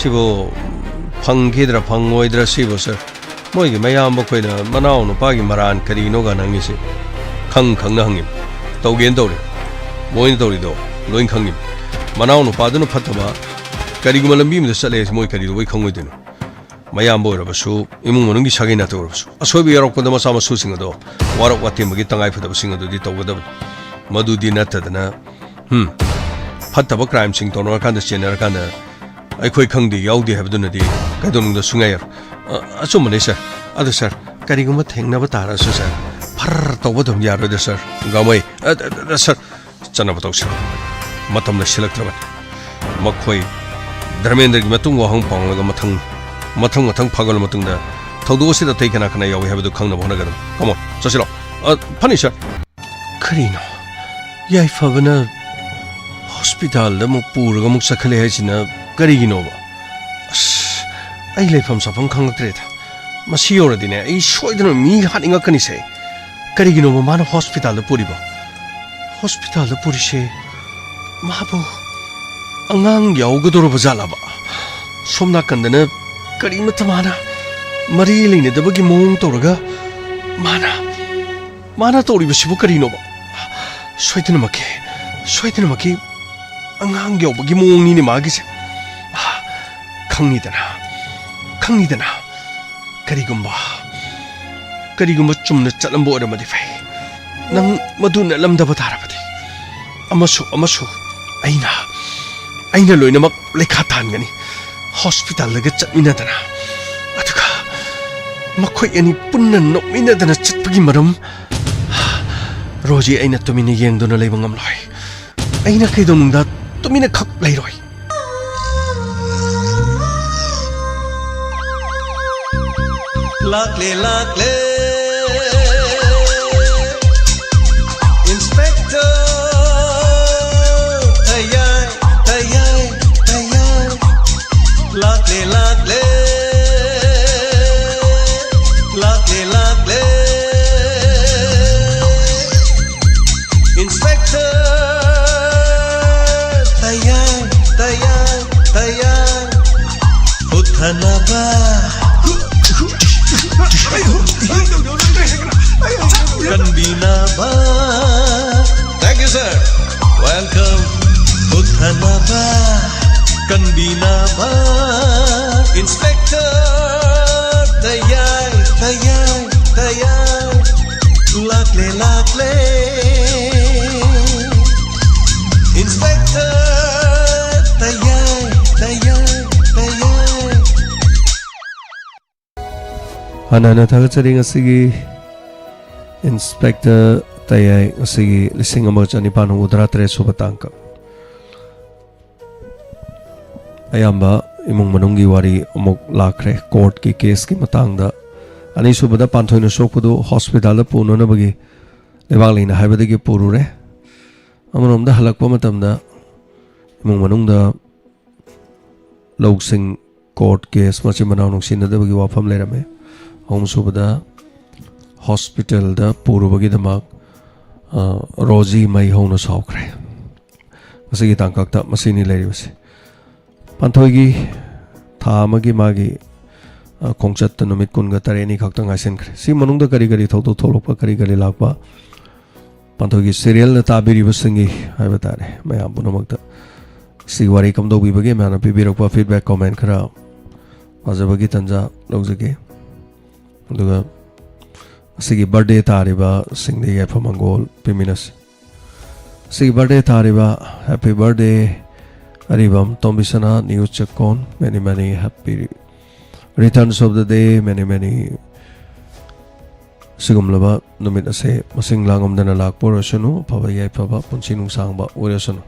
सिबो फंगेद्रा फंगोइद्रा सिबो सर मोइगी मयाम बखोइना मनाउ नुपागी मरान करीनो गा नंगिसे खंगना हंगिम तौगेन तौरे मोइन तौरिदो लोइन खंगिम मनाउ नुपादुना फतबा करीगुम लंबी में चले मोइ करी वै खंगोइदनो मयाम बोरबसु इमुंग मनुंगी सागिना तौरबसु असोबि यारकपदा मसा मसु सिंगदो वारक वातेमगी तंगाइ फदब सिंगदुदि तौगदब मदुदि नतदना फतब क्राइम सिंग तोनर कांद चेनर कांद अखोइ खंगदि याउदि हबदुनदि कैदोनुंग सुंगायर असुमने सर अदु सर करीगुम थेंगनब तारसु सर फर तौबदम यारोद सर गामै सर चनब तौसि मतम सिलक्त्रब मखोइ धर्मेंद्र की मतुंग वाहंग पांगलगा मथंग फगल मतुंगदा थौदोसिदा तैकना कना यावि हाबदु खंगना होनगदम कम ऑन चसिलो फनी सर करीनो याइ फबना हॉस्पिटल द मु पुरगा मु सखले हाइसिना करीगिनोबा आई लेफम सफम खंगत्रे था मसी योरदिने आई सोइदनो मी हानिंगा कनिसे करीगिनोबा मानो हॉस्पिटल द पुरिबो हॉस्पिटल द पुरिसे माबो अंगांग यावगदोरबा जालाबा सोमना कंदना करीमत माना मरी लेने दबगी मोंग तोरगा माना तोरिबसिबु करीनोबा सोइदनमके अंगांग यावबगी मोंगनिने मागिसे खंगनिदना करीगुम्बा चुमना चलंबो ओरमदि फै नंग मदुना लमदबा तारबदि अमसु अइना लोइनमक लेखा तानगनी हॉस्पिटल लगे चटमिनदना अदुगा मखोइ अनि पुन्ना नोकमिनदना चटपगी मरम रोजी अइना तुमिने येंगदुना लेबा ngamloi अइना कैदोनुंगदा तुमिने खक लैरोइ Lakle Inspector Tayai Lakle Inspector Tayai Uthanaba Kanbinaba. Thank you, sir. Welcome. Uthanaba. Kanbinaba. Inspector. Tayai. Lakle. Inspector. Tayai. Hanana thagacharing asigi Inspector Tayai asigi lising amachani panung udra tre subatangka ayamba imung manunggi wari amuk lakre court ki case ki matang da ani subada panthoi na sokpudu hospital da puno na bagi lebak na haibada ki puru re amanom da halakpa matam da imung manung da log sing court case machi manaw nung sin da bagi wafam le rame hom subada hospital da puru bagi damak rozi mai hona saukre masigi tangkak ta masini le basi panthoi gi tha magi magi khongchat numit kun ga tareni khakta ngaisen khre si manung da kari kari thodo tholokpa kari kari lakpa panthoi gi serial na tabiri basingi hai batare mayam punamakta si wari kam do bi bage mana pibirakpa feedback comment khara azabagi tanja logjage duga sigi birthday tariba singdi ya famangol piminas sigi birthday tariba happy birthday Aribam Tombisana News Chakon, many happy returns of the day, many Sigumlaba Numit Ase, Masing Langam Dana Lak Porosunu, Papa Yai Papa, Punchinung Sangba, Urasunu.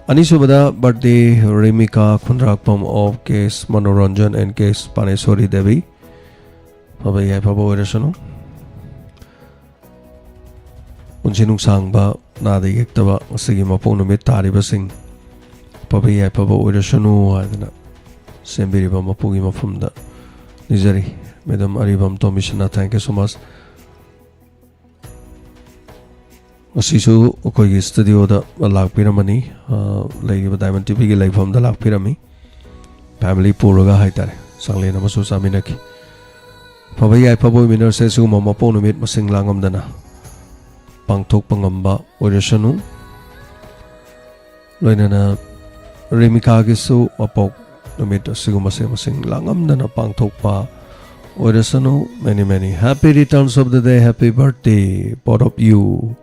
Anisubada birthday Remika Kundrakpam of case Manoranjan and case Panesori Devi, Papa Yai Papa Urasunu. Punchinung Sangba, Nadi Yektaba, Sigima Ponumit Tariba Sing. Papa yai papa urasanu adana sembiriba mapugi mafumda nizari madam aribam tomishana thank you so much asisu okoi studio da lakpiramani laiba diamond tv gi laifam da lakpirami family puraga haitare sangle na masu saminaki papa yai papa winner se su mama ponu mit masing langam dana pangthok pangamba urasanu loinana Remika gisu apok numit sigumase masing langam dana pangthokpa orasanu many happy returns of the day happy birthday both of you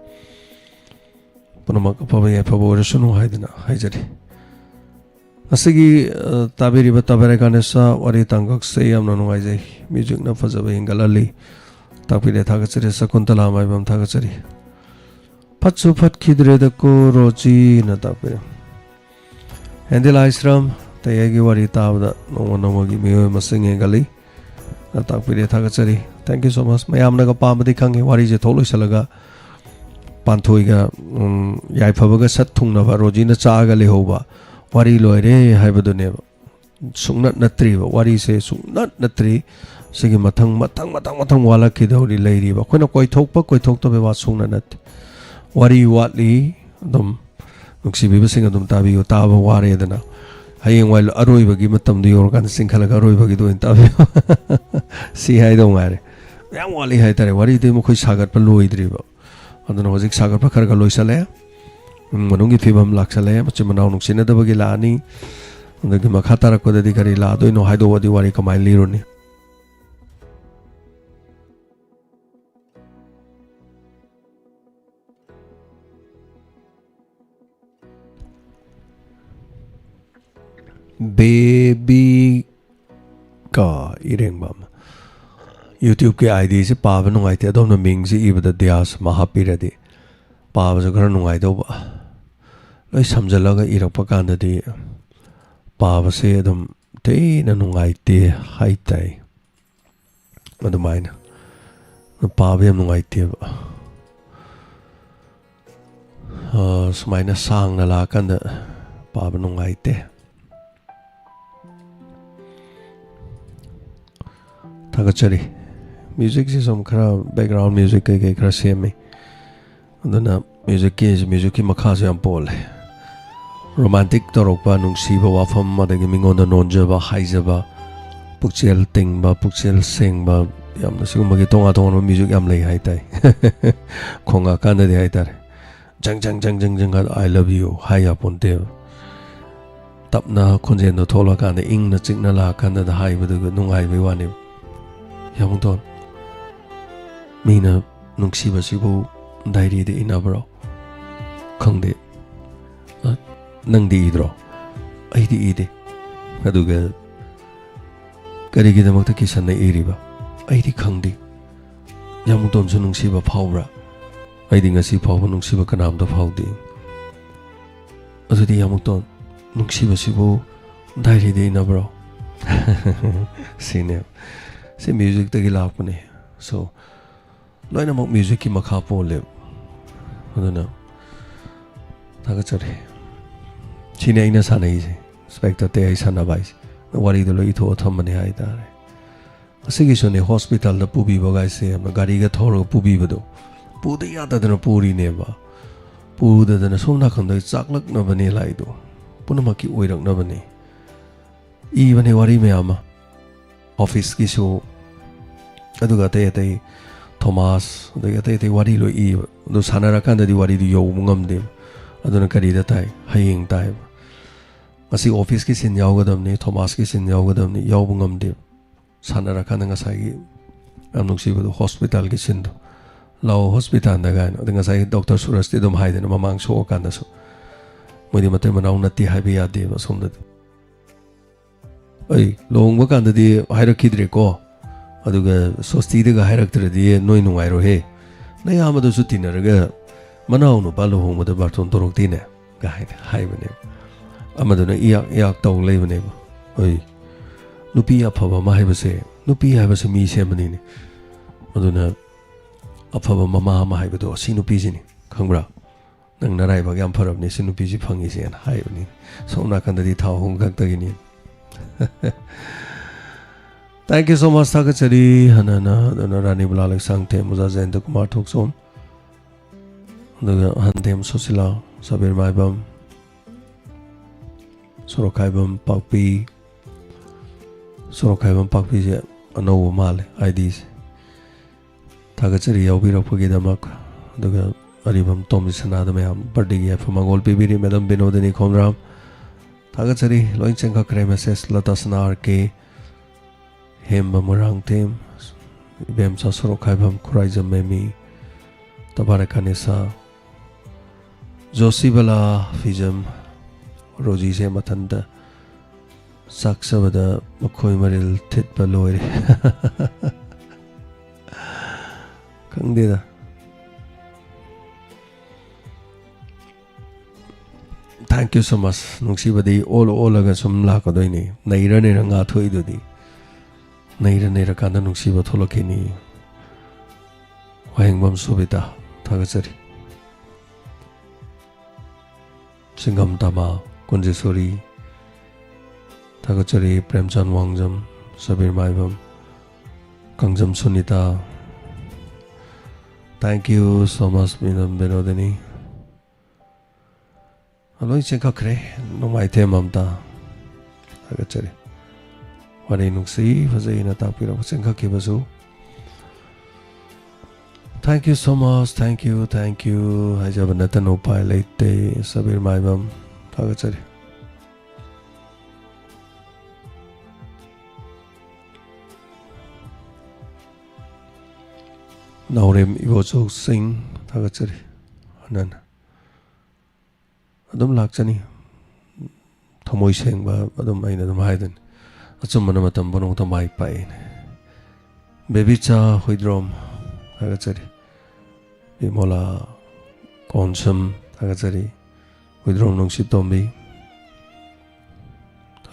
punamak pabaya pabo orasanu haidana haijari asigi tabiri batabare ganesa wari tangak se yamna nuaijai music na fajaba ingalali tapire thagachari sakuntala maibam thagachari phatsu phat khidre da ko roji na tapire Handila Isram, Tayagi Wari Tabda, no one Mio Masing Gali, Atakpiri Tagachari. Thank you so much. Mayamnaga Pamadi Kangi, Wari Tolo Salaga, Pantoiga, Yaipabaga Satunava, Rojina Chaga Lehoba, Wari Loire, Hibaduneva, Sunat Natri, Wari say Sunat Natri, Sigimatang Wala Kidori lady, but when a quite talk to be what Sunanat. Wari Watli, Dum. Nuksibi sing adum tabi taba wari dana hayeng while aroi bagi matam du yorgan sing khala aroi bagi do tabi si hai do ngare yang wali hai tare wari de mo khoi sagar pa loi driba aduna hojik sagar pa khar ga loi sale manungi fibam laksale machimanaw nuksina da bagi lani andagi makhatara ko dedi kari la do no hai do wadi wari kamai lironi Baby ka ireng bam YouTube ke ID se paava nungai te adom na ming si ibada dias mahapira di paava so kara nungai do ba loi samjalaga irakpa kanda di paava se adom te na nungai te hai tai adumaina na paava yam nungai te ba sumaina sang na la kanda paava nungai te Tagachari music is some background music kara semi aduna music ki makhaje am pole romantic torokpa nungsiba wafam madagi mingonda nonjaba haijaba pukchel tingba pukchel sengba yamna sigumba gi tonga music am lei haitai khonga kanda de haitar jang I love you haya ponte tapna khonjen do thola kanda ingna chingna la kanda da haibudu nungai be wani Yamungton Mina Nungsiba Sibu Dairi de Inabro Kongde Nangdi Idro Aidi Ide Aduga Karigi the Matakisan Iriba Aidi Kangdi Yamungton Sunungsiba Powra Aiding a sea power Nungsiba Kanam the Powdi Azudi Yamungton Nungsiba Sibu diary दे नब्रो सीने से music तक लापने सो लोइना मक music की मखा पोले अदुना थागचरे सीने आइना सानै से स्पेक्टर ते आई साना बाइस वारी दलो इथो थमने हाय तारे असिगी सोने हॉस्पिटल द पुबी बगाइसे हम गाड़ी का थोरो पुबी बदो पुदे यादा दन पूरी नेबा पुदा दन सोमना खंद चाकलक न बने लाइदो पुनमकी ओइरक न बने ई बने वारी में आमा ऑफिस की शो अदुगा ते ते थॉमस अदुगा ते वारी लो ई दो सानारा कांददी वारी दु यौ मुंगमदे अदुना करी द ताई हयिंग ताई असी ऑफिस की सिन यावगदमने थॉमस की सिन यावगदमने याव मुंगमदे सानारा कांदा ngасai amnuksibu hospital की सिन दो लाओ हॉस्पिटल दगान ngасai डॉक्टर सुरज ते दम हाइदन ममांग सो कांदा सो मोदि मते मनाउ नति हाइबे यादे बसोमद ऐ लोंग बकांददी हाइरखिद्रे को अदुगा सोस्ती दगा हाइरक्तरदि नोइ नुंगाइरो हे नै आमदो सुतिनरगा मनाउ नु बालो होमद बार्टोन तोरक्तिने गाइ हाइबने अमदुना इयाक इयाक तौ लेबने ऐ नुपी अफबा मा हाइबसे नुपी हाइबसे मी सेमनिने अदुना अफबा ममा मा हाइबदो सि नुपी जिनि खंग्रा नंग नराइबा याम फरबने सि नुपी जि फंगिसे न हाइबनि सोना कंददि थाव हों गक्तगिनि Thank you so much थागचरी हनना दना रानी बुलालक सांगते मुजा जयंत कुमार थोकसोम दगा हनतेम सोसिला सबीर माइबम सोरखाइबम पाकपी जे अनौ माले आईडीज थागचरी यावबिरपगीदमक दगा अरिबम तोमसना दमयाम बर्थडे गिफ्ट फमगोल पिबिरी मैडम बिनोदिनी खोमराम थागचरी लोइन चेंगा क्रे मैसेज लतासनार के हेम बमरंग तेम बेम सा सोरखाइबम खुराइजम मेमी तबारकानेसा जोशीबला फिजम रोजी से मथंदा साक्सबदा मखोय मरिल थितबा लोइरे खंगदेदा Thank you so much नुक्सीबदी ओल अगा सुम लाकदोइनी नैरने रंगा थोइदोदी नैरने कांदा नुक्सीबा थोलकेनी वाहेंगबम सुबिता थागचरी सिंगम तमा कुंजेश्वरी थागचरी Premchand Wangjam Sabir Maibam कंगजम Sunita Thank you so much Binodini Aloi chenka kre no mai the mamta agachari wari nuksi fazai na ta pira chenka ke bazu Thank you so much thank you hajabana no pai laite sabir maibam agachari Naurem ibocho sing agachari anana adum lakchani thamoi sengba adum aina adum haidan achumana matam bonong ta mai pai baby cha hoidrom agachari bimola konsum agachari hoidrom nongsi tombi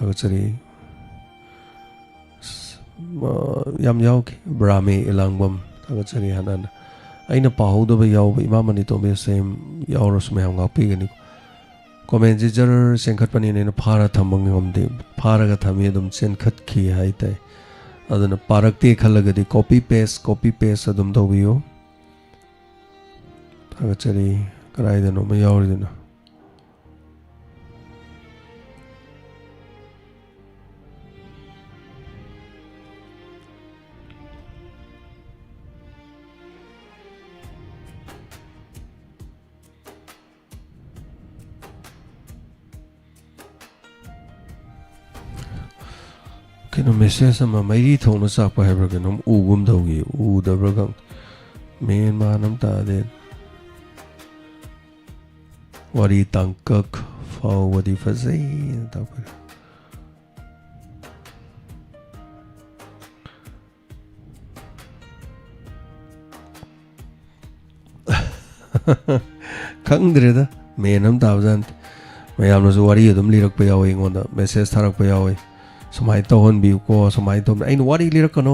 agachari yam yauki brahmi ilangbam agachari hanan aina pahudaba yaw imamani tombi same yawros me hanga pigani Comment jar senkhat pani ne phara thamang ngamde phara ga thami adum senkhat khi hai tai aduna parakte khalagadi copy paste adum dobiyo agachari karai deno ma yawri deno Kino message sama mairi thongna sakpa hebra kenom ugum dogi u dabra gang men manam ta de wari tangkak fau wadi fazai ta par khangdre da menam ta jan ꯃꯌꯥꯝꯅꯁꯨ ꯋꯥꯔꯤ ꯑꯗꯨꯝ ꯂꯤꯔꯛꯄ ꯌꯥꯎꯋꯤ ꯑꯩꯉꯣꯟꯗ message ꯊꯥꯔꯛꯄ ꯌꯥꯎꯋꯤ ꯁꯨꯃꯥꯏꯅ ꯇꯧꯍꯟꯕꯤꯌꯨꯀꯣ ꯁꯨꯃꯥꯏꯅ ꯇꯧꯕ ꯑꯩꯅ ꯋꯥꯔꯤ ꯂꯤꯔꯛꯀꯅꯣ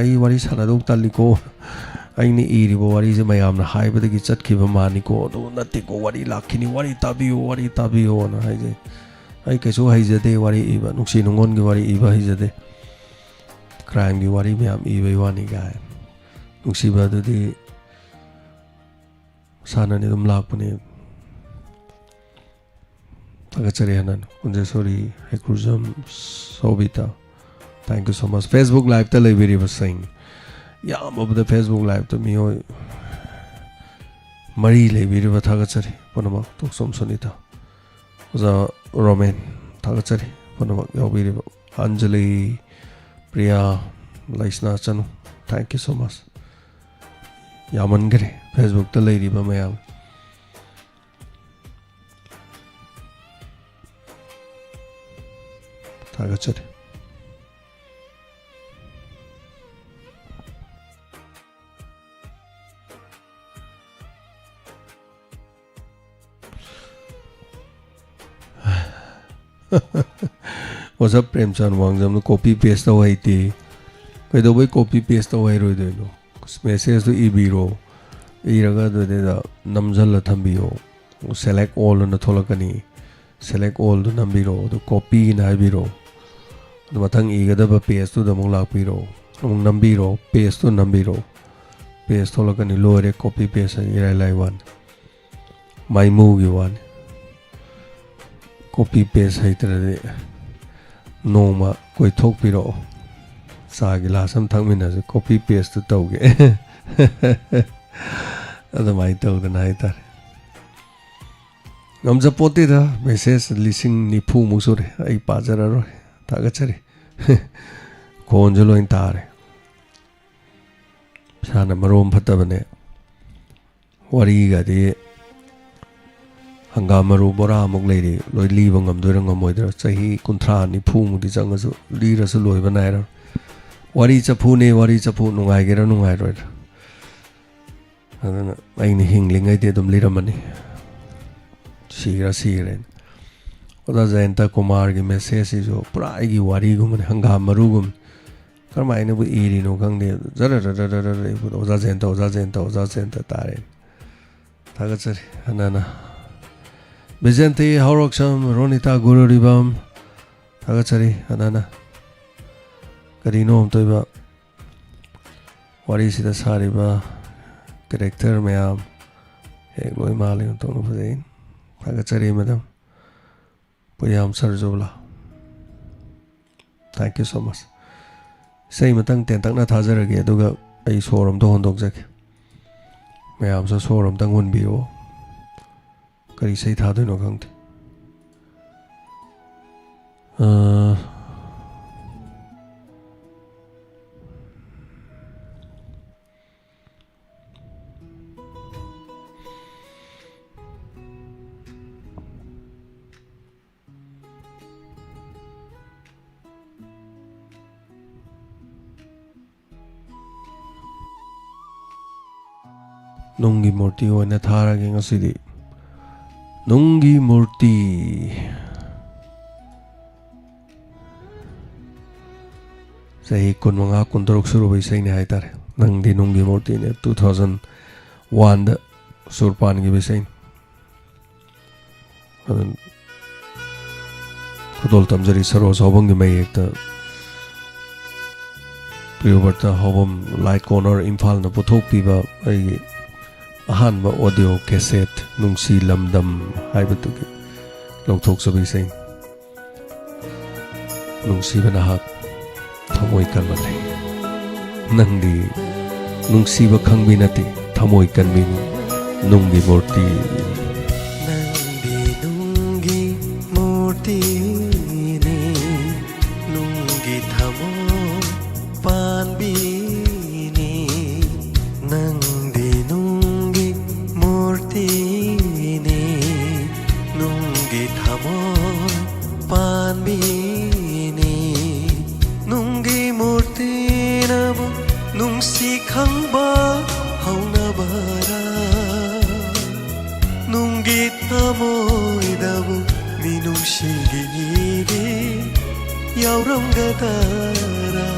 ꯑꯩ ꯋꯥꯔꯤ ꯁꯥꯟꯅꯗꯧ ꯇꯜꯂꯤꯀꯣ ꯑꯩꯅ ꯏꯔꯤꯕ ꯋꯥꯔꯤꯁꯦ ꯃꯌꯥꯝꯅ ꯍꯥꯏꯕꯗꯒꯤ ꯆꯠꯈꯤꯕ ꯃꯥꯅꯤꯀꯣ ꯑꯗꯨ ꯅꯠꯇꯦꯀꯣ ꯋꯥꯔꯤ ꯂꯥꯛꯈꯤꯅꯤ ꯋꯥꯔꯤ ꯇꯥꯕꯤꯌꯣꯅ ꯍꯥꯏꯖꯩ ꯑꯩ ꯀꯩꯁꯨ ꯍꯩꯖꯗꯦ ꯋꯥꯔꯤ ꯏꯕ ꯅꯨꯡꯁꯤ ꯅꯨꯡꯉꯣꯟꯒꯤ ꯋꯥꯔꯤ ꯏꯕ ꯍꯩꯖꯗꯦ ꯀ꯭ꯔꯥꯏꯝꯒꯤ ꯋꯥꯔꯤ ꯃꯌꯥꯝ ꯏꯕꯩ ꯋꯥꯅꯤ ꯒꯥꯏ ꯅꯨꯡꯁꯤꯕ ꯑꯗꯨꯗꯤ ꯁꯥꯟꯅꯅꯤ ꯑꯗꯨꯝ ꯂꯥꯛꯄꯅꯤ ꯊꯥꯒꯠꯆꯔꯤ ꯍꯟꯅ ꯀꯨꯟꯖꯦꯁꯣꯔꯤ ꯍꯩꯀ꯭ꯔꯨꯖꯝ ꯁꯣꯕꯤꯇꯥ ꯊꯦꯡꯛ ꯌꯨ ꯁꯣ ꯃꯆ ꯐꯦꯁꯕꯨꯛ ꯂꯥꯏꯚꯇ ꯂꯩꯕꯤꯔꯤꯕꯁꯤꯡ ꯌꯥꯝꯃꯕꯗ ꯐꯦꯁꯕꯨꯛ ꯂꯥꯏꯚꯇ ꯃꯤꯑꯣꯏ 3 ꯂꯩꯕꯤꯔꯤꯕ ꯊꯥꯒꯠꯆꯔꯤ ꯄꯨꯝꯅꯃꯛ ꯇꯣꯛꯁꯣꯝ ꯁꯨꯅꯤꯇꯥ ꯑꯣꯖꯥ ꯔꯣꯃꯦꯟ ꯊꯥꯒꯠꯆꯔꯤ ꯄꯨꯝꯅꯃꯛ ꯌꯥꯎꯕꯤꯔꯤꯕ ꯑꯟꯖꯂꯤ ꯄ꯭रिꯌꯥ ꯂꯩꯁꯅꯥ ꯆꯅꯨ ꯊꯦꯡꯛ ꯌꯨ ꯁꯣ ꯃꯆ ꯌꯥꯝꯃꯟꯈ꯭ꯔꯦ ꯐꯦꯁꯕꯨꯛꯇ ꯂꯩꯔꯤꯕ ꯃꯌꯥꯝ ꯊꯥꯒꯠꯆꯔꯤ ꯑꯣꯖꯥ ꯄ꯭ꯔꯦꯝꯆꯥꯟ ꯋꯥꯡꯖꯝꯅ ꯀꯣꯄꯤ ꯄꯦꯁ ꯇꯧ ꯍꯩꯇꯦ ꯀꯩꯗꯧꯕꯩ ꯀꯣꯄꯤ ꯄꯦꯁ ꯇꯧ ꯍꯩꯔꯣꯏꯗꯣꯏꯅꯣ ꯃꯦꯁꯦꯖꯇꯨ ꯏꯕꯤꯔꯣ ꯏꯔꯒ ꯑꯗꯨꯗꯩꯗ ꯅꯝꯖꯜꯂ ꯊꯝꯕꯤꯌꯣ ꯁꯦꯂꯦꯛ ꯑꯣꯜ ꯑꯅ ꯊꯣꯛꯂꯛꯀꯅꯤ ꯁꯦꯂꯦꯛ ꯑꯣꯜꯗꯨ ꯅꯝꯕꯤꯔꯣ ꯑꯗꯨ ꯀꯣꯄꯤꯅ ꯍꯥꯏꯕꯤꯔꯣ ꯑꯗꯨ ꯃꯊꯪ ꯏꯒꯗꯕ ꯄꯦꯖꯇꯨꯗ ꯑꯃꯨꯛ ꯂꯥꯛꯄꯤꯔꯣ ꯑꯃꯨꯛ ꯅꯝꯕꯤꯔꯣ ꯄꯦꯖꯇꯨ ꯅꯝꯕꯤꯔꯣ ꯄꯦꯖ ꯊꯣꯛꯂꯛꯀꯅꯤ ꯂꯣꯏꯔꯦ ꯀꯣꯄꯤ ꯄꯦꯖ ꯏꯔꯥꯏ ꯂꯥꯏ ꯋꯥꯅꯤ ꯃꯩꯃꯨꯒꯤ ꯋꯥꯅꯤ ꯀꯣꯄꯤ ꯄꯦꯖ ꯍꯩꯇ꯭ꯔꯗꯤ ꯅꯣꯡꯃ ꯀꯣꯏꯊꯣꯛꯄꯤꯔꯛꯑꯣ ꯆꯥ ꯒꯤꯂꯥꯁ ꯑꯃ ꯊꯛꯃꯤꯟꯅꯁꯤ ꯀꯣꯄꯤ ꯄꯦꯖꯇꯨ ꯇꯧꯒꯦ ꯑꯗꯨꯃꯥꯏꯅ ꯇꯧꯗꯅ ꯍꯥꯏꯇꯥꯔꯦ ꯉꯝꯖꯄꯣꯠꯇꯦꯗ ꯃꯦꯁꯦꯖ 90,000ꯃꯨꯛ ꯁꯨꯔꯦ ꯑꯩ ꯄꯥꯖꯔꯔꯣꯏ ꯊꯥꯒꯠꯆꯔꯤ ꯈꯣꯟꯁꯨ ꯂꯣꯏ ꯇꯥꯔꯦ ꯏꯁꯥꯅ ꯃꯔꯣꯝ ꯐꯠꯇꯕꯅꯦ ꯋꯥꯔꯤꯒꯗꯤ ꯍꯪꯒꯥꯝ ꯃꯔꯨ ꯕꯣꯔꯥ ꯑꯃꯨꯛ ꯂꯩꯔꯤ ꯂꯣꯏ ꯂꯤꯕ ꯉꯝꯗꯣꯏꯔꯥ ꯉꯝꯃꯣꯏꯗꯣꯏꯔꯥ ꯆꯍꯤ 30-40ꯃꯨꯛꯇꯤ ꯆꯪꯉꯁꯨ ꯂꯤꯔꯁꯨ ꯂꯣꯏꯕ ꯅꯥꯏꯔꯣꯏ ꯋꯥꯔꯤ ꯆꯐꯨꯅꯦ ꯋꯥꯔꯤ ꯆꯐꯨ ꯅꯨꯡꯉꯥꯏꯒꯦꯔꯥ ꯅꯨꯡꯉꯥꯏꯔꯣꯏꯔꯥ ꯑꯗꯨꯅ ꯑꯩꯅ ꯍꯤꯡꯂꯤꯉꯩꯗꯤ ꯑꯗꯨꯝ ꯂꯤꯔꯝꯃꯅꯤ ꯁꯤꯈ꯭ꯔꯦ ꯑꯣꯖꯥ ꯖꯌꯟꯇ ꯀꯨꯃꯥꯔꯒꯤ ꯃꯦꯁꯦꯖꯁꯤꯁꯨ ꯄꯨꯔꯥ ꯑꯩꯒꯤ ꯋꯥꯔꯤꯒꯨꯝꯕꯅꯤ ꯍꯪꯒꯥꯝ ꯃꯔꯨꯒꯨꯝ ꯀꯔꯝꯍꯥꯏꯅꯕꯨ ꯏꯔꯤꯅꯣ ꯈꯪꯗꯦ ꯖꯔ ꯑꯣꯖꯥ ꯖꯌꯟꯇ ꯇꯥꯔꯦ ꯊꯥꯒꯠꯆꯔꯤ ꯍꯟꯅ ꯕꯤꯖꯦꯟꯇꯤ ꯍꯧꯔꯛꯁꯝ ꯔꯣꯅꯤꯇꯥ ꯒꯨꯔꯨꯔꯤꯕꯝ ꯊꯥꯒꯠꯆꯔꯤ ꯍꯟꯅ ꯀꯔꯤꯅꯣ ꯑꯝꯇꯣꯏꯕ ꯋꯥꯔꯤꯁꯤꯗ ꯁꯥꯔꯤꯕ ꯀꯦꯔꯦꯛꯇꯔ ꯃꯌꯥꯝ ꯍꯦꯛ ꯂꯣꯏ ꯃꯥꯜꯂꯤ ꯑꯣꯟꯊꯣꯛꯅ ꯐꯖꯩꯊꯥꯒꯠꯆꯔꯤ ꯃꯦꯗꯝ ꯄꯨꯌꯥꯝ ꯁꯔꯖꯨꯂꯥ ꯊꯦꯡꯛ ꯌꯨ ꯁꯣ ꯃꯆ ꯏꯁꯩ ꯃꯇꯪ ꯇꯦꯟꯇꯛꯅ ꯊꯥꯖꯔꯒꯦ ꯑꯗꯨꯒ ꯑꯩ ꯁꯣꯔ ꯑꯝꯇ ꯍꯣꯟꯗꯣꯛꯆꯒꯦ ꯃꯌꯥꯝꯁꯨ ꯁꯣꯔ ꯑꯝꯇꯪ ꯍꯣꯟꯕꯤꯌꯣ ꯀꯔꯤ ꯏꯁꯩ ꯊꯥꯗꯣꯏꯅꯣ ꯈꯪꯗꯦ ꯅꯨꯡꯒꯤ ꯃꯨꯔꯇꯤ ꯑꯣꯏꯅ ꯊꯥꯔꯒꯦ ꯉꯁꯤꯗꯤ ꯅꯨꯡꯒꯤ ꯃꯨꯔꯇꯤ ꯆꯍꯤ 15-16 ꯁꯨꯔꯕ ꯏꯁꯩꯅꯤ ꯍꯥꯏꯇꯥꯔꯦ ꯅꯪꯗꯤ ꯅꯨꯡꯒꯤ ꯃꯨꯔꯇꯤꯅꯦ 2001ꯗ ꯁꯨꯔ ꯄꯥꯟꯈꯤꯕ ꯏꯁꯩꯅꯤ ꯑꯗꯨꯅ ꯈꯨꯗꯣꯜ ꯇꯝꯖꯔꯤ ꯁꯔꯣꯖ ꯍꯧꯕꯝꯒꯤ ꯃꯌꯦꯛꯇ ꯄ꯭ꯔꯤꯌꯣꯕꯔꯇ ꯍꯧꯕꯝ ꯂꯥꯏꯠ ꯀꯣꯔꯅꯔ ꯏꯝꯐꯥꯜꯅ ꯄꯨꯊꯣꯛꯄꯤꯕ ꯑꯩꯒꯤ ꯑꯍꯥꯟꯕ ꯑꯣꯗꯤꯑꯣ ꯀꯦꯁꯦꯠ ꯅꯨꯡꯁꯤ ꯂꯝꯗꯝ ꯍꯥꯏꯕꯗꯨꯒꯤ ꯂꯧꯊꯣꯛꯆꯕ ꯏꯁꯩꯅꯤ ꯅꯨꯡꯁꯤꯕ ꯅꯍꯥꯛ ꯊꯃꯣꯏ ꯀꯟꯕ ꯂꯩ ꯅꯪꯗꯤ ꯅꯨꯡꯁꯤꯕ ꯈꯪꯕꯤ ꯅꯠꯇꯦ ꯊꯃꯣꯏ ꯀꯟꯕꯤꯅꯤ ꯅꯨꯡꯒꯤ ꯃꯨꯔꯇꯤ ꯅꯪꯗꯤ ꯅꯨꯡꯒꯤ ꯃꯨꯔꯇꯤꯅꯤ ꯅꯨꯡꯒꯤ ꯊꯃꯣꯏ ꯄꯥꯟꯕꯤꯅꯤ ꯅꯪꯗꯤ ꯅꯨꯡꯒꯤ ꯃꯨꯔꯇꯤꯅꯤ ꯅꯨꯡꯒꯤ ꯊꯃꯣꯏ ꯄꯥꯟꯕꯤꯅꯤ ꯅꯨꯡꯒꯤ ꯃꯨꯔꯇꯤꯅꯕꯨ ꯅꯨꯡꯁꯤ ꯈꯪꯕ ꯍꯧꯅꯕꯔꯥ ꯅꯨꯡꯒꯤ ꯊꯃꯣꯏꯗꯕꯨ ꯃꯤꯅꯨꯡꯁꯤꯒꯤ ꯏꯒꯤ ꯌꯥꯎꯔꯝꯒꯗꯔꯥ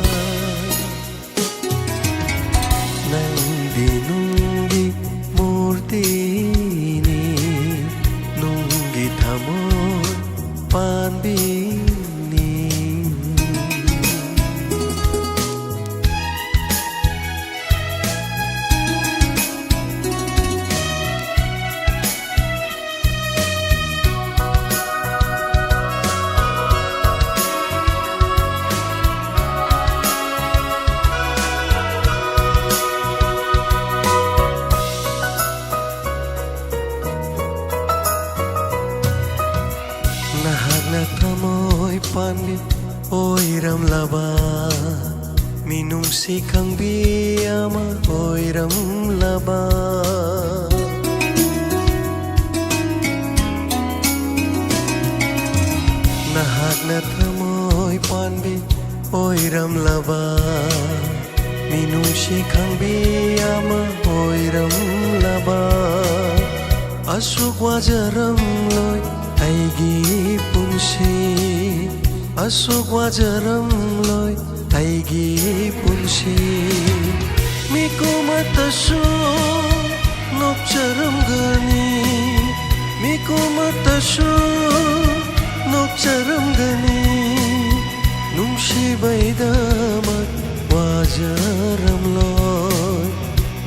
ꯅꯪꯗꯤ ꯅꯨꯡꯒꯤ ꯃꯨꯔꯇꯤꯅꯤ ꯅꯨꯡꯒꯤ ꯊꯃꯣꯏ ꯄꯥꯟꯕꯤꯅꯤ Nahagna tamoy panli oiram laba minungsi kang biyama oiram laba Nahagna tamoy panli oiram laba minungsi kang biyama oiram laba Asuk wajaram loy Aigi punsi asuk wajaram loy Aigi punsi Miku matasu nokcharam gani Miku matasu nokcharam gani Nungshi baidamat wajaram loy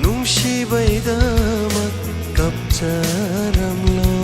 Nungshi baidamat kapcharam loy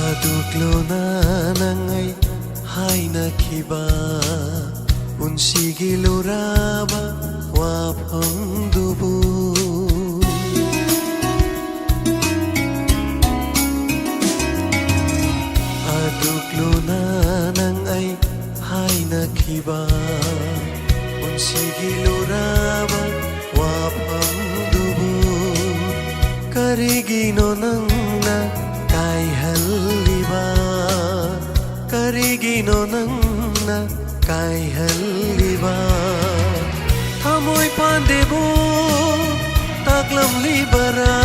Aduklo na nangay hay nakiba Unsigi luraba wapang dubu Aduklo na nangay hay nakiba Unsigi luraba wapang dubu Karigino nang na Kai haliba Karigino nang na Kai haliba Thamoy pandebo Taglam libara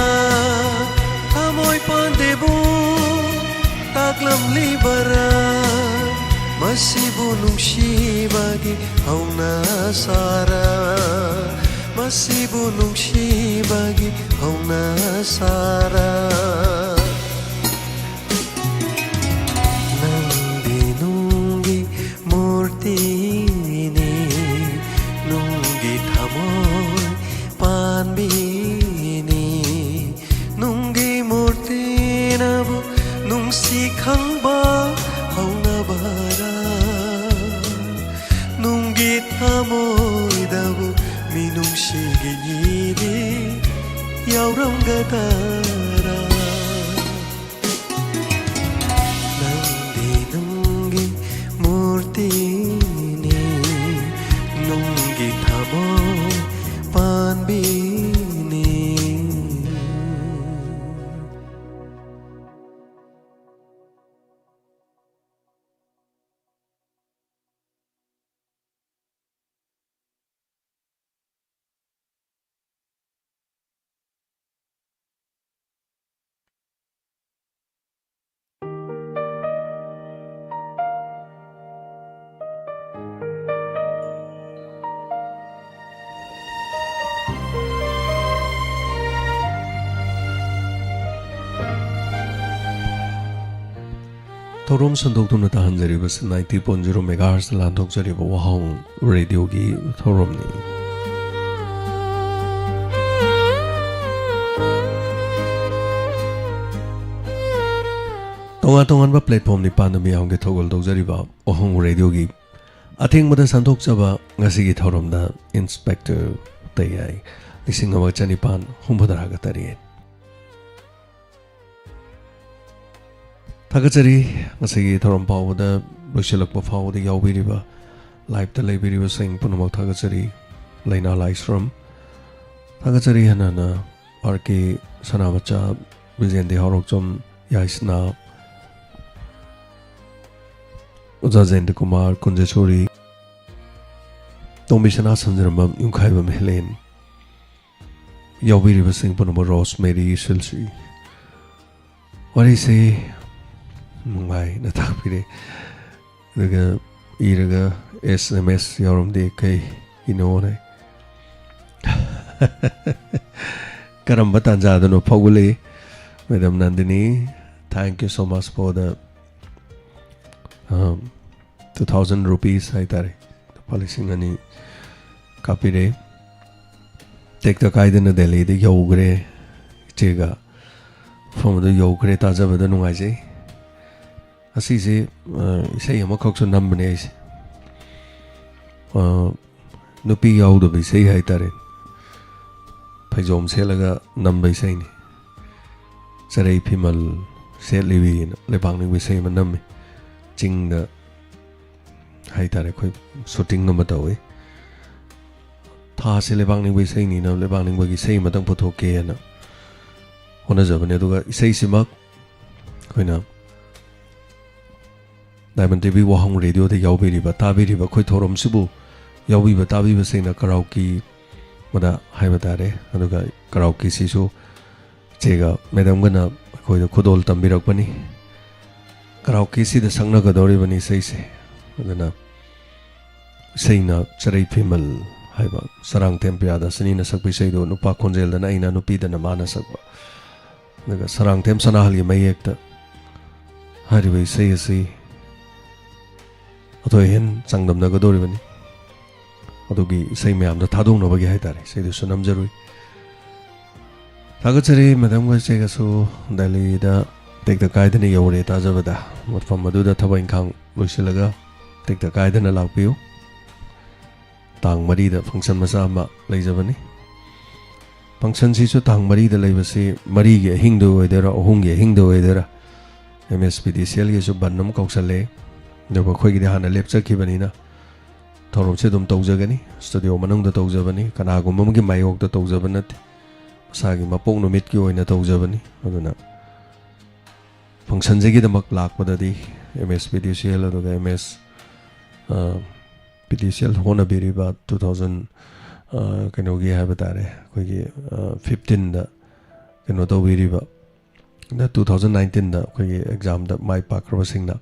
Thamoy pandebo Taglam libara Masibu nungshibagi Hauna sara Masibu nungshibagi Hauna sara Tini nunggi thamoy panbini nunggi murti nabu nungsi khangba hauna bara nunggi thamoy dabu minungsi giyidi yauram gadara nangdi nunggi murti Thorom sandokduna tahanjaribas 90.0 MHz landokjariba wahong radio gi thoromni tongan ba platform ni panami hongge thogol dojariba wahong radio gi ꯑꯊꯦꯡꯕꯗ ꯁꯟꯗꯣꯛꯆꯕ ꯉꯁꯤꯒꯤ ꯊꯧꯔꯝꯗ inspector ꯇꯌꯥꯏ 1998 ꯊꯥꯒꯠꯆꯔꯤ ꯉꯁꯤꯒꯤ ꯊꯧꯔꯝ ꯐꯥꯎꯕꯗ ꯂꯣꯏꯁꯤꯜꯂꯛꯄ ꯐꯥꯎꯕꯗ ꯌꯥꯎꯕꯤꯔꯤꯕ ꯂꯥꯏꯚꯇ ꯂꯩꯕꯤꯔꯤꯕꯁꯤꯡ ꯄꯨꯝꯅꯃꯛ ꯊꯥꯒꯠꯆꯔꯤ ꯂꯩꯅꯥ ꯂꯥꯏꯁ꯭ꯔꯝ ꯊꯥꯒꯠꯆꯔꯤ ꯍꯟꯅ RK ꯁꯅꯥꯃꯆꯥ ꯕꯤꯖꯦꯟꯗꯤ ꯍꯧꯔꯣꯛꯆꯝ ꯌꯥꯏꯁꯅꯥ ꯑꯣꯖꯥ ꯖꯌꯦꯟꯇ ꯀꯨꯃꯥꯔ ꯀꯨꯟꯖꯦꯁꯣꯔꯤ ꯇꯣꯝꯕꯤꯁꯅꯥ ꯁꯟꯖꯔꯝꯕꯝ ꯌꯨꯝꯈꯥꯏꯕꯝ ꯍꯦꯂꯦꯟ ꯌꯥꯎꯕꯤꯔꯤꯕꯁꯤꯡ ꯄꯨꯝꯅꯃꯛ ꯔꯣꯁ ꯃꯦꯔꯤ ꯁꯤꯜꯁꯤ ꯋꯥꯔꯤꯁꯤ ꯅꯨꯡꯉꯥꯏꯅ ꯇꯥꯛꯄꯤꯔꯦ ꯑꯗꯨꯒ ꯏꯔꯒ SMS ꯌꯥꯎꯔꯝꯗꯦ ꯀꯩꯒꯤꯅꯣꯅ ꯀꯔꯝꯕ ꯇꯥꯟꯖꯥꯗꯅꯣ ꯐꯥꯎꯒꯠꯂꯛꯏ Madam Nandini, thank you so much for the 2,000 rupees haitare policing ani kapire tekta kaidana Delhi de yogre chega from the yogre taja bada nungai je asi se isai ama khoksu nambne ise nupi yaudo bi sei haitare phajom selaga nambai sei ni Sarai Pimal Set Livin, Lebang with same and nummy. Ching the Haitare shooting number away. Tas Lebang with saying, Lebang with the same Madame Potoke and Honors of Neduga, say Simak, Quina Diamond TV Wahong Radio, the Yaubiri, but Tabi River Quitorum Sibu, Yawi, but Tabi was saying a karaoke, Mada Haibatare, and karaoke Sisu. 제가 매담거나 거기다 고돌 담비럭버니 카라오케시다 상나가도리버니 세이세 그러나 세이나 차레이 피멀 하이바 사랑 템피아다 스니나 sak비세이도 누파 콘젤다나 이나 누피다나 마나 sak바 내가 사랑 템 사나할기 마이액다 하리베 세이시 어토엔 상담나가도리버니 어도기 세이 매암다 타동노버기 하이다레 세이도스 남자루이 Thagachari Madam Gachegasu Delhi da take the Kaidani Yore Tajavada, what from Maduda Tawain Kang Lucilaga, take the Kaidan allow you. Tang Mari the function Masama Lazavani. Function Sisu Tang Mari the Lavasi, Marie Hindu Edera, Ohungi Hindu Edera, MSPD Celia Banam Coxale, the Wakwagi the Hana Lepsa Kibanina, Torum Sedum Tozagani, Studio Manung the Tozavani, Kanago Mumgi Mayok the Tozavanat. Sagi mapong no mit ki oina tawjabani aduna function jegi damak lakpadadi MS PDCL aduga MS PDCL hona biriba 2000 kanogi habatare koigi 15 da kano tawiriba da 2019 da koigi exam da mai pakraba singna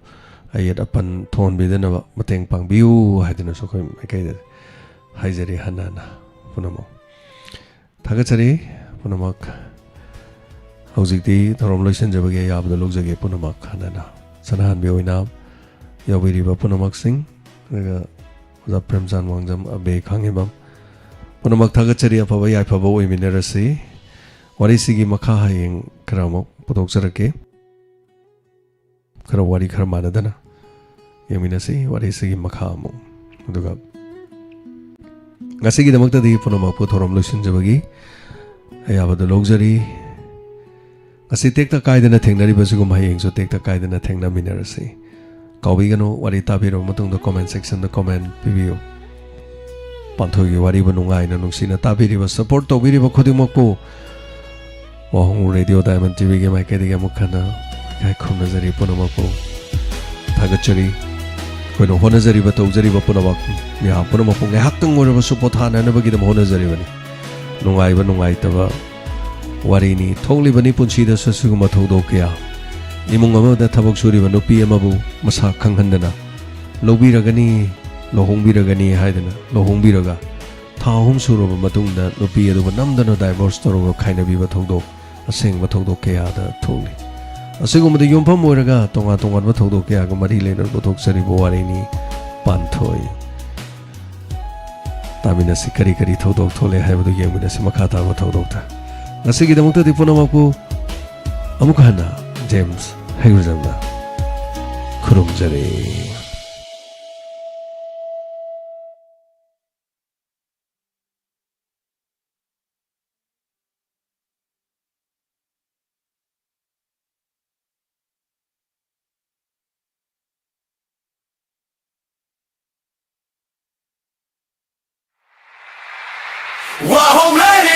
ayat apan thon bidana mateng pangbiu haidina so koi kai haijari hanana punamo thagachari Punamak Hosiki, Toromlation Jabagi Yab the Luzagi Punamak Hanana Sanahan Bioina Yabiriba Punamak Sing the Premsan Wangzam Abe Kangibam Punamak Tagachari Pavaya Pavo Minerasi Warisigi Makahaying Karamo Putoksarake Karawari Karamanadana Yaminasi Warisigi Makamo Duga Gasigi the Makta Punamak Toromlation Jabagi Ayabada luxury. As I take the Kaidana Tengari Basugum Haying, so take the Kaidana Tengna Minerasi. Kawigano, Waritabiro, Matung the comment section, the comment preview. Pantogi, Waribanunga, and Nusina Tabiri was support to Viriba Kodimoko. Wahong Radio Diamond TV, my Kedigamukana, Kaikumazari Punamako, Tagachari, when Honazari Batozari Punamak, Ya Punamako, Hatung, whatever support Hana, never get them Honazari. Nungaiba Nungaitava Warini, totally Banipunchi the Susuma Todokia. Imungama the Tabok Suriba no Piamabu, Masa Kankandana. Lobiragani, Lohumbiragani Haidana, Lohumbiraga. Tahum Suruba Matunda, no Pia the Namdano divorce Toro kind of Viva Todo, a sing Matodokea the Toli. A single the Yumpa Moraga, Tonga Tonga Matodokea, Marile, Botok Seribo Warini, Pantoi. Tamina Sikari Kari Todo Tole have the game with the Simakata Todota. Nasiki the Mota di Punamaku Amukana, James Hagrizanda Kurumjari. Wahong Lady